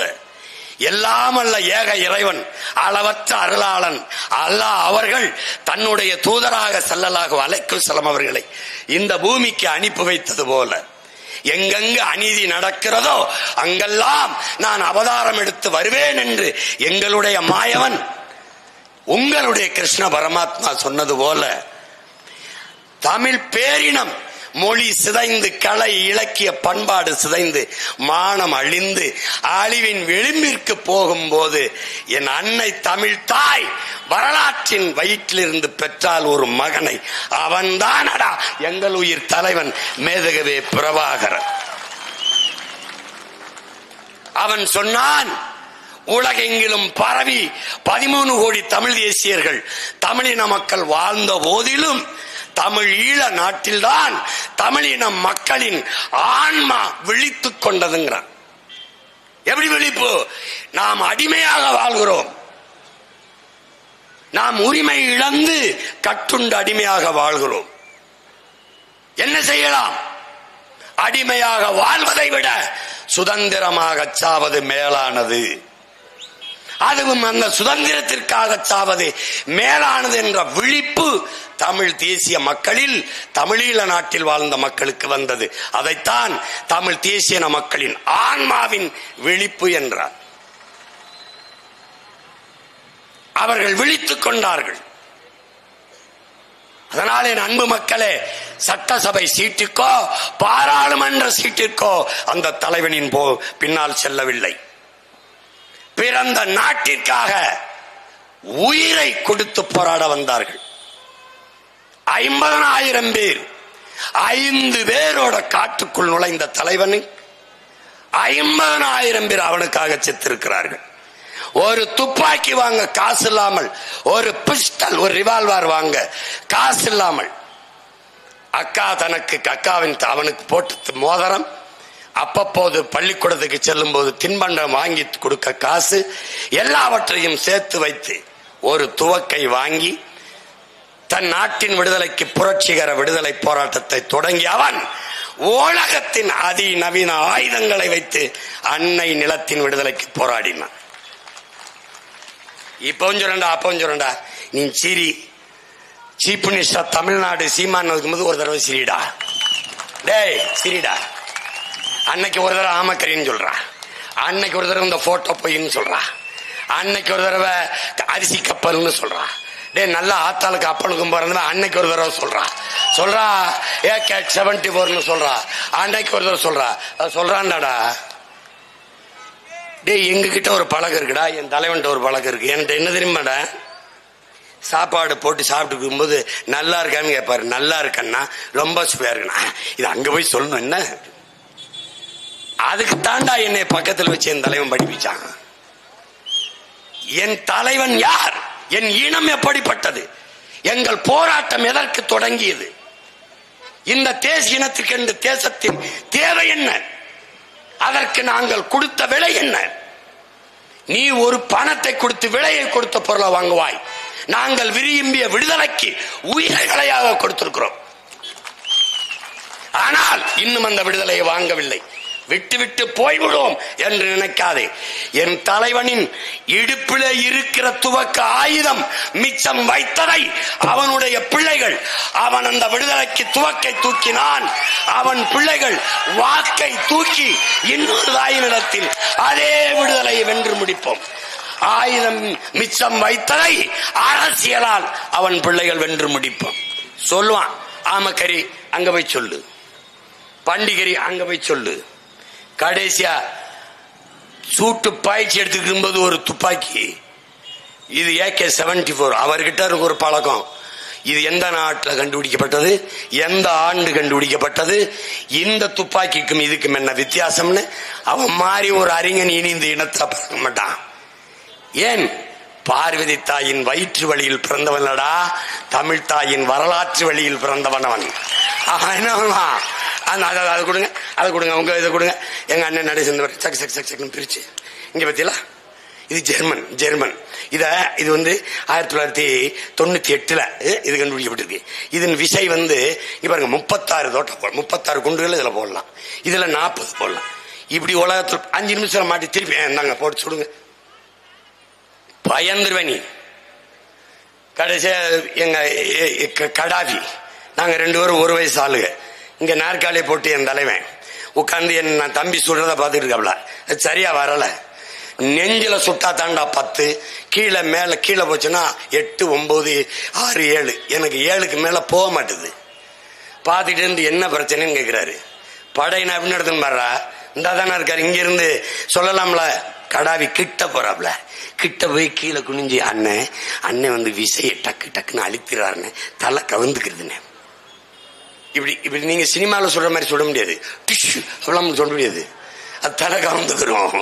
எல்லாம் அல்ல ஏக இறைவன் அளவற்ற அருளாளன் அல்லாஹ் அவர்கள் தன்னுடைய தூதராக ஸல்லல்லாஹு அலைஹி வஸல்லம் அவர்களை இந்த பூமிக்கு அனுப்பி வைத்தது போல எங்கெங்கு அநீதி நடக்கிறதோ அங்கெல்லாம் நான் அவதாரம் எடுத்து வருவேன் என்று எங்களுடைய மாயவன் உங்களுடைய கிருஷ்ண பரமாத்மா சொன்னது போல தமிழ் பேரினம் மொழி சிதைந்து கலை இலக்கிய பண்பாடு சிதைந்து மானம் அழிந்து அழிவின் விளிம்பிற்கு போகும்போது என் அன்னை தமிழ் தாய் வரலாற்றின் வயிற்றிலிருந்து பெற்றால் ஒரு மகனை அவன்தானடா எங்கள் உயிர் தலைவன் மேதகவே பிரபாகரன். அவன் சொன்னான், உலகெங்கிலும் பரவி 13 கோடி தமிழ் தேசியர்கள் தமிழின மக்கள் வாழ்ந்த போதிலும் தமிழ் ஈழ நாட்டில்தான் தமிழின மக்களின் ஆன்மா விழித்துக் கொண்டதுங்கிறான். எப்படி விழிப்பு? நாம் அடிமையாக வாழ்கிறோம். நாம் உரிமை இழந்து கட்டுண்டு அடிமையாக வாழ்கிறோம். என்ன செய்யலாம்? அடிமையாக வாழ்வதை விட சுதந்திரமாக சாவது மேலானது. அதுவும் அந்த சுதந்திரத்திற்காக சாவது மேலானது என்ற விழிப்பு தமிழ் தேசிய மக்களில் தமிழீழ நாட்டில் வாழ்ந்த மக்களுக்கு வந்தது. அதைத்தான் தமிழ் தேசிய மக்களின் ஆன்மாவின் விழிப்பு என்றார். அவர்கள் விழித்துக் கொண்டார்கள். அதனால் என் அன்பு மக்களே, சட்டசபை சீட்டுக்கோ பாராளுமன்ற சீட்டிற்கோ அந்த தலைவனின் பின்னால் செல்லவில்லை. பிறந்த நாட்டிற்காக உயிரை கொடுத்து போராட வந்தார்கள். 50,000 பேர் 5 பேரோட காட்டுக்குள் நுழைந்த தலைவனை 50,000 பேர் அவனுக்காக செத்திருக்கிறார்கள். ஒரு துப்பாக்கி வாங்க காசு இல்லாமல், ஒரு பிஸ்டல் ஒரு ரிவால்வர் வாங்க காசு இல்லாமல், அக்காவின் அவனுக்கு போட்டு மோதிரம், அப்பப்போது பள்ளிக்கூடத்துக்கு செல்லும் போது தின்பண்டம் வாங்கி கொடுக்க காசு, எல்லாவற்றையும் சேர்த்து வைத்து ஒரு துவக்கை வாங்கி தன் நாட்டின் விடுதலைக்கு புரட்சிகர விடுதலை போராட்டத்தை தொடங்கி அவன் உலகத்தின் அதிநவீன ஆயுதங்களை வைத்து அன்னை நிலத்தின் விடுதலைக்கு போராடினான். இப்பவும் சொல்றா அப்பவும் சொல்றா, நீ சிரி சீஃப் மினிஸ்டர் தமிழ்நாடு சீமான் இருக்கும்போது ஒரு தடவை சிரிடா, டேய் சிரிடா. அன்னைக்கு ஒரு தடவை ஆமக்கரின்னு சொல்றா, அன்னைக்கு ஒரு தடவை இந்த போட்டோ பொய்ன்னு சொல்றா, அன்னைக்கு ஒரு தடவை அரிசி கப்பல்னு சொல்றா, டே நல்லா ஆத்தாளுக்கு அப்பனுக்கும் போறது அன்னைக்கு ஒரு தடவை சொல்றா AK-74 சொல்றா, அன்னைக்கு ஒரு தடவை சொல்றான்டாடா. டே எங்க கிட்ட ஒரு பழக்கம் இருக்குடா, என் தலைவன்ட்ட ஒரு பழக்கம் இருக்கு. என்கிட்ட என்ன தெரியுமாடா, சாப்பாடு போட்டு சாப்பிட்டு இருக்கும்போது நல்லா இருக்கான்னு கேட்பாரு. நல்லா இருக்கன்னா ரொம்ப சுவையா இருக்குண்ணா, இது அங்க போய் சொல்லணும். என்ன அதுக்கு தாண்டா என்னை பக்கத்தில் வச்சு என் தலைவன் படிப்பிச்சான். என் தலைவன் யார்? என் இனம் எப்படிப்பட்டது? எங்கள் போராட்டம் எதற்கு தொடங்கியது? இந்த தேசிய இனத்துக்கு இந்த தேசத்தின் தேவை என்ன? அதற்கு நாங்கள் கொடுத்த விலை என்ன? நீ ஒரு பணத்தை கொடுத்து விலையை கொடுத்த பொருளை வாங்குவாய். நாங்கள் விரும்பிய விடுதலைக்கு உயிர்களையாக கொடுத்திருக்கிறோம். ஆனால் இன்னும் அந்த விடுதலையை வாங்கவில்லை. விட்டு போய்விடும் என்று நினைக்காதே. என் தலைவனின் இடுப்பிலே இருக்கிற துவக்க ஆயுதம் மிச்சம் வைத்ததை அவனுடைய பிள்ளைகள், அவன் அந்த விடுதலைக்கு துவக்கை தூக்கினான், அவன் பிள்ளைகள் வாக்கை தூக்கி இன்னொரு தாயினிடத்தில் அதே விடுதலையை வென்று முடிப்போம். ஆயுதம் மிச்சம் வைத்ததை அரசியலால் அவன் பிள்ளைகள் வென்று முடிப்போம். சொல்லுவான், ஆமக்கரி அங்க போய் சொல்லு, பண்டிகரி அங்க போய் சொல்லு. கடைசியா சூட்டு பாய்ச்சி எடுத்துக்கும் போது ஒரு துப்பாக்கி, இது AK-74. அவர்கிட்ட இருக்கு ஒரு பழக்கம். இது எந்த நாட்டில் கண்டுபிடிக்கப்பட்டது, எந்த ஆண்டு கண்டுபிடிக்கப்பட்டது, இந்த துப்பாக்கிக்கும் இதுக்கும் என்ன வித்தியாசம்னு அவன் மாதிரி ஒரு அறிஞன் இனி இந்த இனத்தை பார்க்க மாட்டான். ஏன்? பார்வதி தாயின் வயிற்று வழியில் பிறந்தவனடா, தமிழ் தாயின் வரலாற்று வழியில் பிறந்தவன் அவன். அது கொடுங்க, அதை கொடுங்க, உங்க இதை கொடுங்க. எங்க அண்ணன் நடை சேர்ந்தவர் சக் சக் சக் சக்னு பிரிச்சு இங்க பத்தியலா, இது ஜெர்மன். இது வந்து 1998 இது கண்டுபிடிக்கப்பட்டிருக்கு. இதன் விசை வந்து பாருங்க 36 குண்டுகள் இதுல போடலாம், இதுல 40 போடலாம். இப்படி உலகத்தில் 5 நிமிஷம் மாட்டி திருப்பி நாங்க போட்டு சுடுங்க. பயந்துருவனி. கடைசியா எங்க கடாவி, நாங்க 2 பேரும் 1 வயசு ஆளுங்க. இங்க நாற்காலியை போட்டு என் தலைவன் உட்கார்ந்து நான் தம்பி சுடுறத பார்த்துட்டு இருக்காப்ல. சரியா வரல. நெஞ்சில சுட்டா தாண்டா 10, கீழே மேல கீழே போச்சுன்னா 8, 9, 6, 7. எனக்கு 7க்கு மேல போக மாட்டுது. பார்த்துட்டு இருந்து என்ன பிரச்சனைன்னு கேட்கிறாரு. படையினா அப்படின்னு எடுத்துன்னு பாடுறா, இந்தா தானே இருக்காரு, இங்க இருந்து சொல்லலாம்ல. கடாவி கிட்ட போறாப்ல. கிட்ட போய் கீழே குனிஞ்சு, அண்ணன் அண்ணன் வந்து விசையை டக்கு டக்குன்னு அழிக்கிறாருன்னு தலை கவுந்துக்கிறதுன்னு. இப்படி நீங்க சினிமாவில் சொல்ற மாதிரி சொல்ல முடியாது. டிஷ்யூ அவ்வளோ சொல்ல முடியாது. அது தலை கவுந்துக்கிறோம்.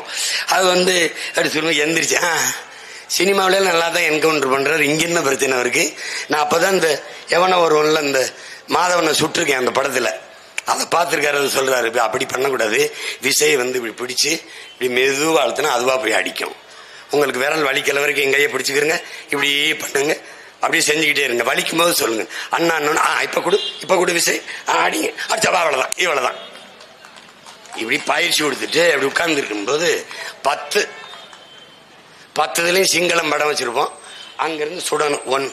அது வந்து அப்படி சொல்லுவோம். எந்திரிச்சா சினிமாவில நல்லா தான் என்கவுண்டர் பண்றாரு. இங்க என்ன பிரச்சனை இருக்கு? நான் அப்பதான் இந்த எவனை வருவன்ல இந்த மாதவனை சுட்டிருக்கேன் அந்த படத்துல. அதை பார்த்துருக்காரு. அது சொல்றாரு, அப்படி பண்ணக்கூடாது, விசையை வந்து இப்படி பிடிச்சு இப்படி மெதுவா அழுத்தினா அதுவா போய் அடிக்கும். உங்களுக்கு விரல் வலிக்கல வரைக்கும் எங்கையே பிடிச்சிக்கிறங்க, இப்படி பண்ணுங்க, அப்படியே செஞ்சுக்கிட்டே இருங்க. வலிக்கும் போது சொல்லுங்க அண்ணா அண்ணா, இப்ப கொடு விசை, அடிங்க, அடிச்சா அவ்வளவுதான், இவ்வளவுதான். இப்படி பயிற்சி கொடுத்துட்டு அப்படி உட்கார்ந்து இருக்கும் போது 10 சிங்களம் படம் வச்சிருப்போம். அங்கிருந்து சுடணும் 1,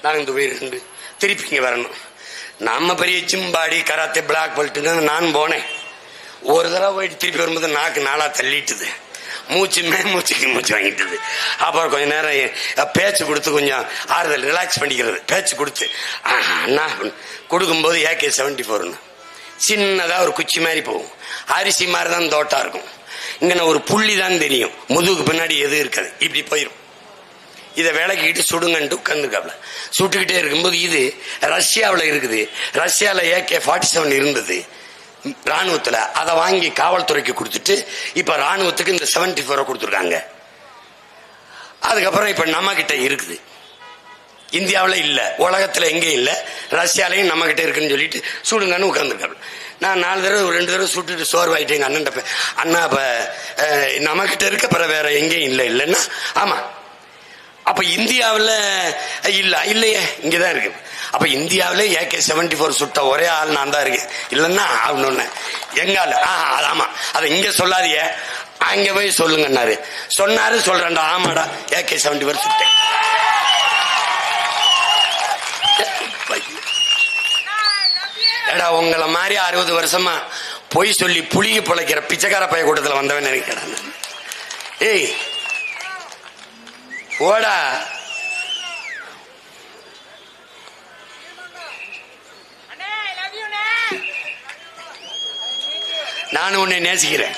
நாங்க இந்த போய் 2, திருப்பி இங்க வரணும். நம்ம பெரிய சிம்பாடி கராத்தே பிளாக் பெல்ட் நான் போனேன். ஒரு தடவை போயிட்டு திருப்பி வரும்போது நாக்கு 4 தள்ளிட்டுது. மூச்சு வாங்கிட்டுது. அப்புறம் கொஞ்ச நேரம் பேச்சு கொடுத்து கொஞ்சம் ஆறுதல் ரிலாக்ஸ் பண்ணிக்கிறது. பேச்சு கொடுத்து அண்ணா கொடுக்கும்போது AK-74 சின்னதா ஒரு குச்சி மாதிரி போகும். அரிசி மாதிரி தான் தோட்டா இருக்கும். இங்க ஒரு புள்ளி தான் தெரியும், முதுகுக்கு பின்னாடி எது இருக்காது. இப்படி போயிடும். இதை விளக்கிட்டு சுடுங்கன்ட்டு உட்கார்ந்துருக்காப்ல. சுட்டுக்கிட்டே இருக்கும்போது இது ரஷ்யாவில் இருக்குது. ரஷ்யாவில் AK-47 இருந்தது ராணுவத்துல. அதை வாங்கி காவல்துறைக்கு கொடுத்துட்டு இப்ப ராணுவத்துக்கு இந்த 74 கொடுத்துருக்காங்க. அதுக்கப்புறம் இப்ப நம்ம கிட்ட இருக்குது. இந்தியாவில் இல்ல, உலகத்துல எங்கேயும் இல்ல, ரஷ்யாலையும் நம்ம கிட்ட இருக்குன்னு சொல்லிட்டு சுடுங்கன்னு உட்கார்ந்துருக்காங்க. நான் 4 தடவை 2 தடவை சுட்டுட்டு சோர்வாயிட்டு எங்க அண்ணன் அண்ணா இப்ப நம்ம கிட்ட இருக்க பிற வேற எங்கேயும் இல்லை இல்லைன்னா. ஆமா, அப்ப இந்தியாவில் இல்லையே, இங்கதான் இருக்கு. அப்ப இந்தியாவிலே AK-74 சுட்ட ஒரே ஆள் நான் தான் இருக்கேன். இல்லைன்னா அவனு எங்கால ஆமா, அதை இங்க சொல்லாதிய, அங்க போய் சொல்லுங்கன்னாரு. சொன்னாரு, சொல்றேன்டா. ஆமாடா, AK-74 சுட்டேன். ஏடா உங்களை மாதிரி 60 வருஷமா பொய் சொல்லி புளிகி பிழைக்கிற பிச்சைக்கார பைய கூட்டத்தில் வந்தவன் நினைக்கிறேன். ஏய் போடா, நானும் உன்னை நேசிக்கிறேன்.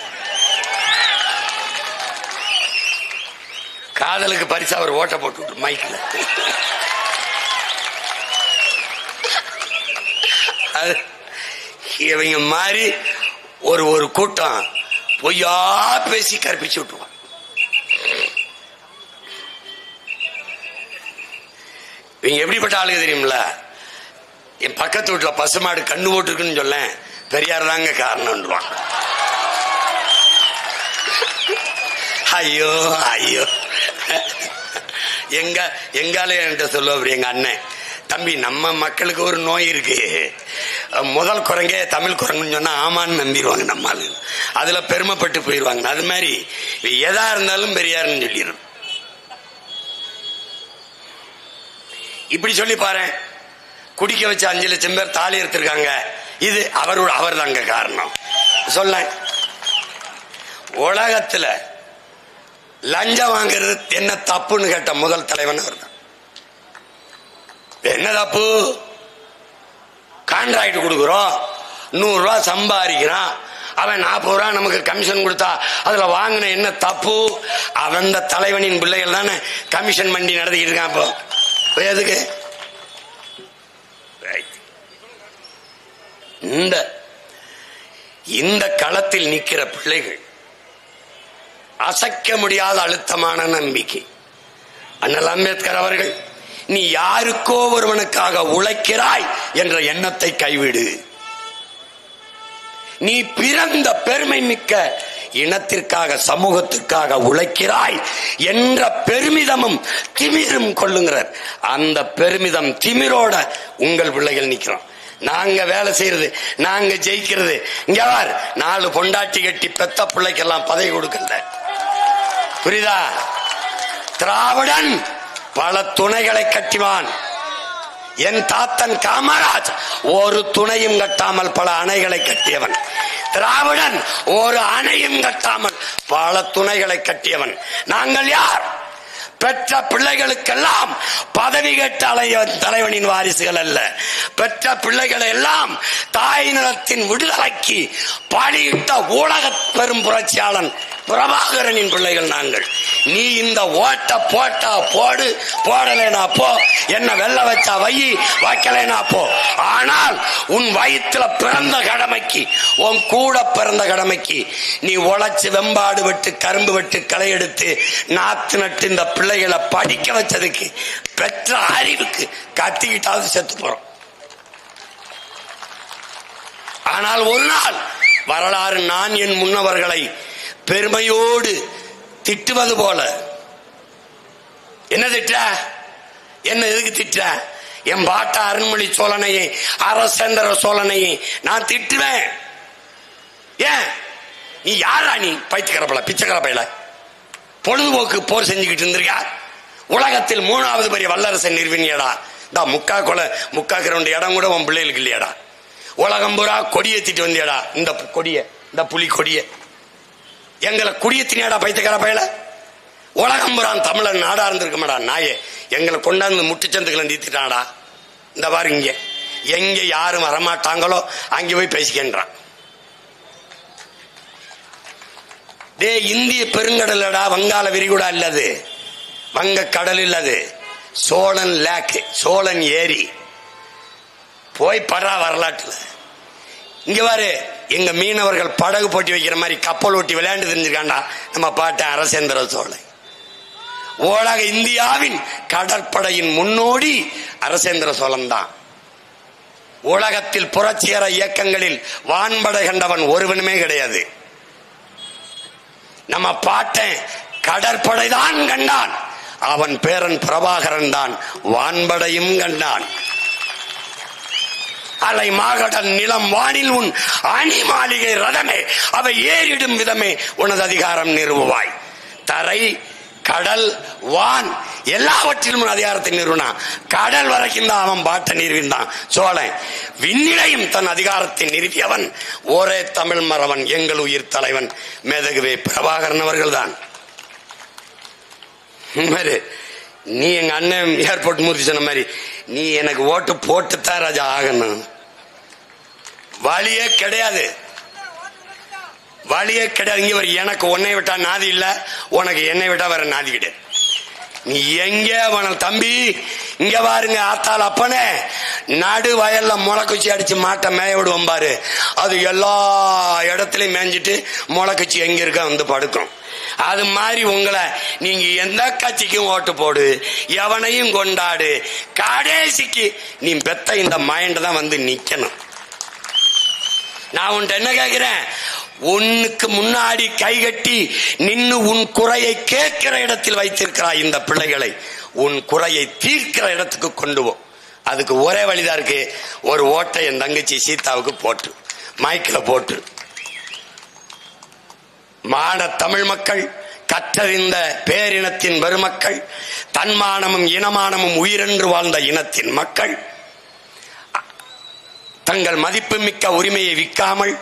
காதலுக்கு பரிசா ஒரு ஓட்ட போட்டு மைக்கில். இவங்க மாதிரி ஒரு கூட்டம் பொய்யா பேசி கற்பிச்சு விட்டுருவான். இவங்க எப்படிப்பட்ட ஆளுங்க தெரியுமில்ல? என் பக்கத்து வீட்டுல பசுமாடு கண்ணு போட்டுருக்குன்னு சொல்ல, பெரியார் தாங்க காரணம். ஐயோ ஐயோ, எங்கால என்கிட்ட சொல்லுவா எங்க அண்ணன், தம்பி நம்ம மக்களுக்கு ஒரு நோய் இருக்கு, முதல் குரங்கே தமிழ் குரங்குன்னு சொன்னா ஆமான்னு நம்பிடுவாங்க நம்ம ஆளு, அதுல பெருமைப்பட்டு போயிடுவாங்க. அது மாதிரி எதா இருந்தாலும் பெரியாருன்னு சொல்லிடும். இப்படி சொல்லி பாரு, குடிக்க வச்ச 5 லட்சம் பேர் தாலி எடுத்திருக்காங்க, இது அவர் தாங்க காரணம். சொல்ல உலகத்துல லஞ்சம் வாங்குறது என்ன தப்புன்னு கேட்ட முதல் தலைவன் அவர் தான். என்ன தப்பு? கான்ட்ராக்ட் கொடுக்குறோம், 100 ரூபா சம்பாதிக்கிறான், அவன் 40 ரூபா நமக்கு கமிஷன் கொடுத்தா அதுல வாங்கின என்ன தப்பு? அவன் தலைவனின் பிள்ளைகள் தானே கமிஷன் வண்டி நடத்திக்கிட்டு இருக்கான். இப்போ எதுக்கு இந்த களத்தில் நிற்கிற பிள்ளைகள் அசைக்க முடியாத அழுத்தமான நம்பிக்கை. அண்ணல் அம்பேத்கர் அவர்கள், நீ யாருக்கோ ஒருவனுக்காக உழைக்கிறாய் என்ற எண்ணத்தை கைவிடு, நீ பிறந்த பெருமை மிக்க இனத்திற்காக சமூகத்திற்காக உழைக்கிறாய் என்ற பெருமிதமும் திமிரும் கொள்ளுங்கிறார். அந்த பெருமிதம் திமிரோட உங்கள் பிள்ளைகள் நிக்கிறோம். நாங்க வேலை செய்யறது, நாங்க ஜெயிக்கிறது. இங்க 4 பொண்டாட்டி கட்டி பெத்த பிள்ளைக்கெல்லாம் பதவி கொடுக்கல, புரியுதா? திராவிடன் பல துணைகளை கட்டிவான். என் தாத்தன் காமராஜ் ஒரு துணையும் கட்டாமல் பல அணைகளை கட்டியவன். திராவிடன் ஒரு அணையும் கட்டாமல் பல துணைகளை கட்டியவன். நாங்கள் யார்? பெற்ற பிள்ளைகளுக்கெல்லாம் பதவி கேட்ட தலைவனின் வாரிசுகள் அல்ல. பெற்ற பிள்ளைகளை எல்லாம் தாய் நிலத்தின் விடுதலைக்கு பாடியிட்ட ஊடக பெரும் புரட்சியாளன் பிரபாகரனின் பிள்ளைகள் நாங்கள். நீ இந்த ஓட்ட போட்டா போடு, போடலைனா போ, என்ன வெள்ள வச்சா வை, வைக்கலைனா போ. ஆனால் உன் வயிற்றுல பிறந்த கடமைக்கு, உன் கூட பிறந்த கடமைக்கு நீ உழைச்சு வெம்பாடு விட்டு கரும்பு விட்டு களை எடுத்து நாத்து நட்டு இந்த பிள்ளைகளை படிக்க வச்சதுக்கு பெற்ற அறிவுக்கு கத்திக்கிட்டாவது செத்து போறோம். ஆனால் ஒரு நாள் வரலாறு நான் என் முன்னவர்களை பெருமையோடு திட்டுவது போல, என்ன திட்ட, என்ன எதுக்கு திட்ட? என் பாட்டா அருண்மொழி சோழனையை, அரசேந்திர சோழனையை நான் திட்டுவேன். ஏன்? நீ யாரா? நீ பைத்தியக்கரப்பல, பிச்சைக்கரப்பையில பொழுதுபோக்கு போர் செஞ்சுக்கிட்டு இருந்திருக்கா? உலகத்தில் 3வது பெரிய வல்லரசை நிறுவினியடா. இந்த முக்கா கிரவுண்ட் இடம் கூட உன் பிள்ளைகளுக்கு இல்லையடா. உலகம் பூரா கொடியேத்திட்டு வந்தியடா. இந்த கொடிய, இந்த புலி கொடிய எங்களை குடியத்தினியாடா பைத்தியக்கார பையல. உலகம் புறான் தமிழன் நாடா இருந்திருக்கமாடா நாயே. எங்களை கொண்டாந்து முட்டுச்சந்துக்களை நீத்திட்டாடா. இந்த பாரு, இங்க எங்க யாரும் வரமாட்டாங்களோ அங்க போய் பேசிக்கின்றான். டே, இந்திய பெருங்கடலடா, வங்காள விரிகுடா இல்லது, வங்க கடல் இல்லது, சோழன் லேக், சோழன் ஏரி. போய் படுறா வரலாற்றுல. இங்க பாரு, எங்க மீனவர்கள் படகு போட்டி வைக்கிற மாதிரி கப்பல் ஓட்டி விளையாண்டு தெரிஞ்சிருக்காண்டா நம்ம பாட்ட அரசேந்திர சோழன். உலக இந்தியாவின் கடற்படையின் முன்னோடி அரசேந்திர சோழன் தான். உலகத்தில் புரட்சிகர இயக்கங்களில் வான்படை கண்டவன் ஒருவனுமே கிடையாது. நம்ம பாட்டன் கடற்படை தான் கண்டான். அவன் பேரன் பிரபாகரன் தான் வான்படையும் கண்டான். அலை மாகடல் நிலம் வானில் உன் அணி மாளிகை ரதமே, அவை ஏறிடும் விதமே உனது அதிகாரம் நிறுவுவாய். தரை, கடல், வான் எல்லாவற்றிலும் அதிகாரத்தை நிறுவனான். கடல் வரைக்கும் தான் அவன் பாட்ட நிறுவிந்தான் சோழன். விண்ணிலையும் தன் அதிகாரத்தை நிறுவியவன் ஒரே தமிழ் மறவன், எங்கள் உயிர் தலைவன் மேதகுவே பிரபாகரன் அவர்கள் தான். நீ எங்க அண்ணன் ஏர்போர்ட் மூர்த்தி சொன்ன மாதிரி நீ எனக்கு ஓட்டு போட்டுத்தான் ராஜா ஆகணும். வழியே கிடையாது, வழியே கிடையாது. இங்க வர எனக்கு உன்னை விட்டா நாதி இல்ல, உனக்கு என்னை விட்டா வர நாதி கிடையாது. நீ எங்க வேணும் தம்பி, இங்க பாருங்க, ஆத்தாள் அப்பனே நடு வயல்ல முளைக்குச்சி அடிச்சு மாட்டை மேய விடுவோம் பாரு. அது எல்லா இடத்துலயும் மேய்ஞ்சிட்டு முளைக்குச்சி எங்க இருக்க வந்து படுக்கும். அது மாதிரி உங்களை நீங்க எந்த கட்சிக்கும் ஓட்டு போடு, எவனையும் கொண்டாடு, கடைசிக்கு நீ பெத்த இந்த மைண்ட் தான் வந்து நிக்கணும். நான் உன்ட்ட என்ன கேட்கிறேன், உன்னுக்கு முன்னாடி கைகட்டி நின்னு உன் குறையை கேட்கிற இடத்தில் வைத்திருக்கிறாய் இந்த பிள்ளைகளை. உன் குறையை தீர்க்கிற இடத்துக்கு கொண்டு போ. அதுக்கு ஒரே வழிதான் இருக்கு, ஒரு ஓட்டை என் தங்கச்சி சீதாவுக்கு போட்டு மைக்கில் போட்டு. மான தமிழ் மக்கள், கற்றறிந்த பேரினத்தின் பெருமக்கள், தன்மானமும் இனமானமும் உயிரென்று வாழ்ந்த இனத்தின் மக்கள் தங்கள் மதிப்புமிக்க உரிமையை விற்காமல்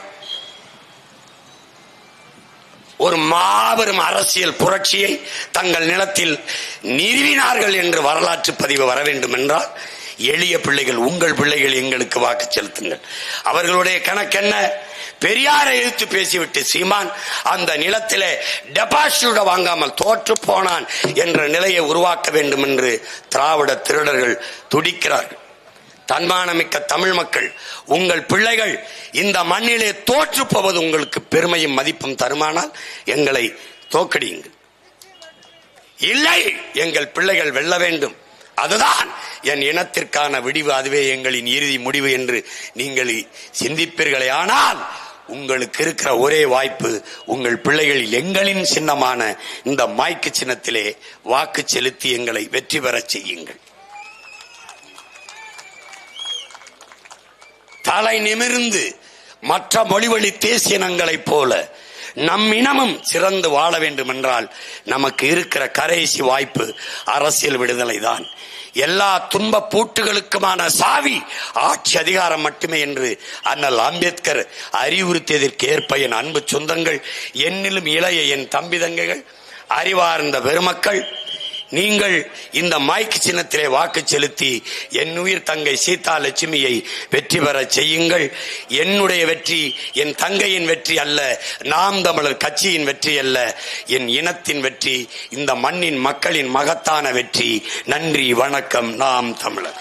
ஒரு மாபெரும் அரசியல் புரட்சியை தங்கள் நிலத்தில் நிறுவினார்கள் என்று வரலாற்று பதிவு வர வேண்டும் என்றால் எளிய பிள்ளைகள், உங்கள் பிள்ளைகள் எங்களுக்கு வாக்கு செலுத்துங்கள். அவர்களுடைய கணக்கென்ன? பெரியாரை எதிர்த்து பேசிவிட்டு சீமான் அந்த நிலத்திலே டெபாசிட் வாங்காமல் தோற்று போனான் என்ற நிலையை உருவாக்க வேண்டும் என்று திராவிட திருடர்கள் துடிக்கிறார்கள். தன்மானமிக்க தமிழ் மக்கள், உங்கள் பிள்ளைகள் இந்த மண்ணிலே தோற்று போவது உங்களுக்கு பெருமையும் மதிப்பும் தருமானால் எங்களை தோக்கடியுங்கள். இல்லை, எங்கள் பிள்ளைகள் வெல்ல வேண்டும், அதுதான் என் இனத்திற்கான விடிவு, அதுவே எங்களின் இறுதி முடிவு என்று நீங்கள் சிந்திப்பீர்களே. ஆனால் உங்களுக்கு இருக்கிற ஒரே வாய்ப்பு, உங்கள் பிள்ளைகள் எங்களின் சின்னமான இந்த மைக்கு சின்னத்திலே வாக்கு செலுத்தி எங்களை வெற்றி பெறச் செய்யுங்கள். தலை நிமிர்ந்து மற்ற மொழிவழி தேசியனங்களைப் போல நம் இனமும் சிறந்து வாழ வேண்டும் என்றால் நமக்கு இருக்கிற கடைசி வாய்ப்பு அரசியல் விடுதலை தான். எல்லா துன்ப பூட்டுகளுக்குமான சாவி ஆட்சி அதிகாரம் மட்டுமே என்று அண்ணல் அம்பேத்கர் அறிவுறுத்தியதற்கு ஏற்ப என் அன்பு சொந்தங்கள், என்னிலும் இளைய என் தம்பி தங்கைகள், அறிவார்ந்த பெருமக்கள், நீங்கள் இந்த மைக் சின்னத்திலே வாக்கு செலுத்தி என் உயிர் தங்கை சீதா லட்சுமியை வெற்றி பெற செய்யுங்கள். என்னுடைய வெற்றி என் தங்கையின் வெற்றி அல்ல, நாம் தமிழர் கட்சியின் வெற்றி அல்ல, என் இனத்தின் வெற்றி, இந்த மண்ணின் மக்களின் மகத்தான வெற்றி. நன்றி, வணக்கம். நாம் தமிழர்.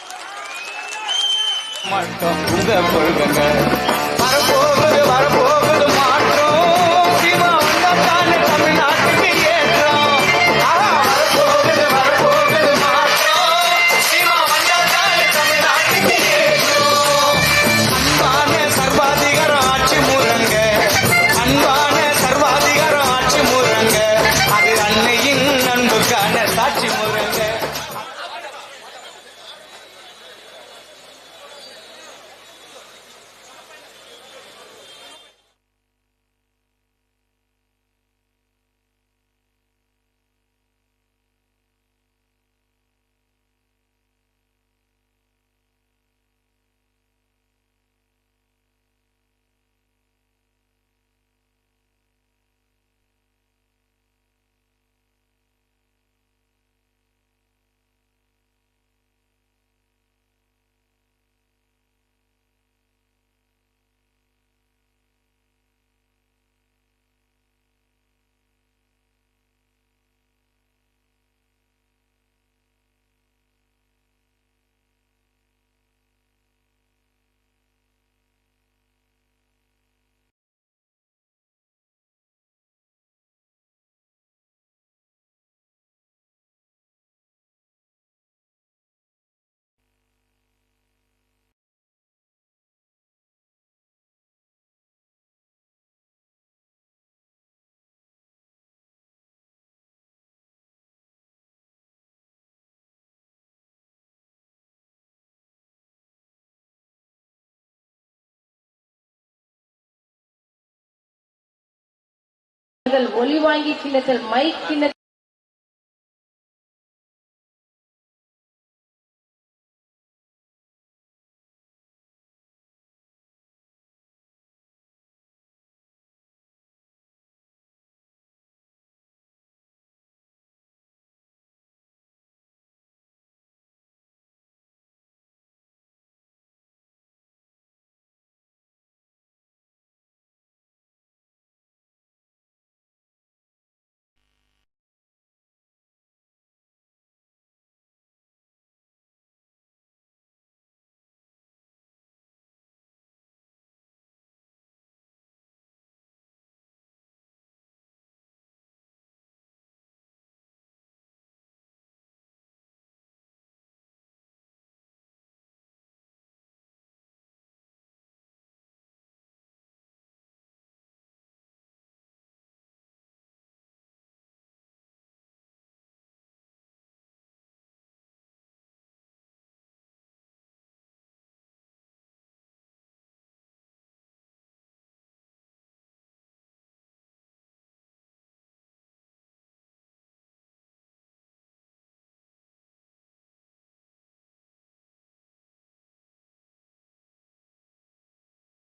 ஒலி வாங்கி சின்னத்தில் மைக் சின்ன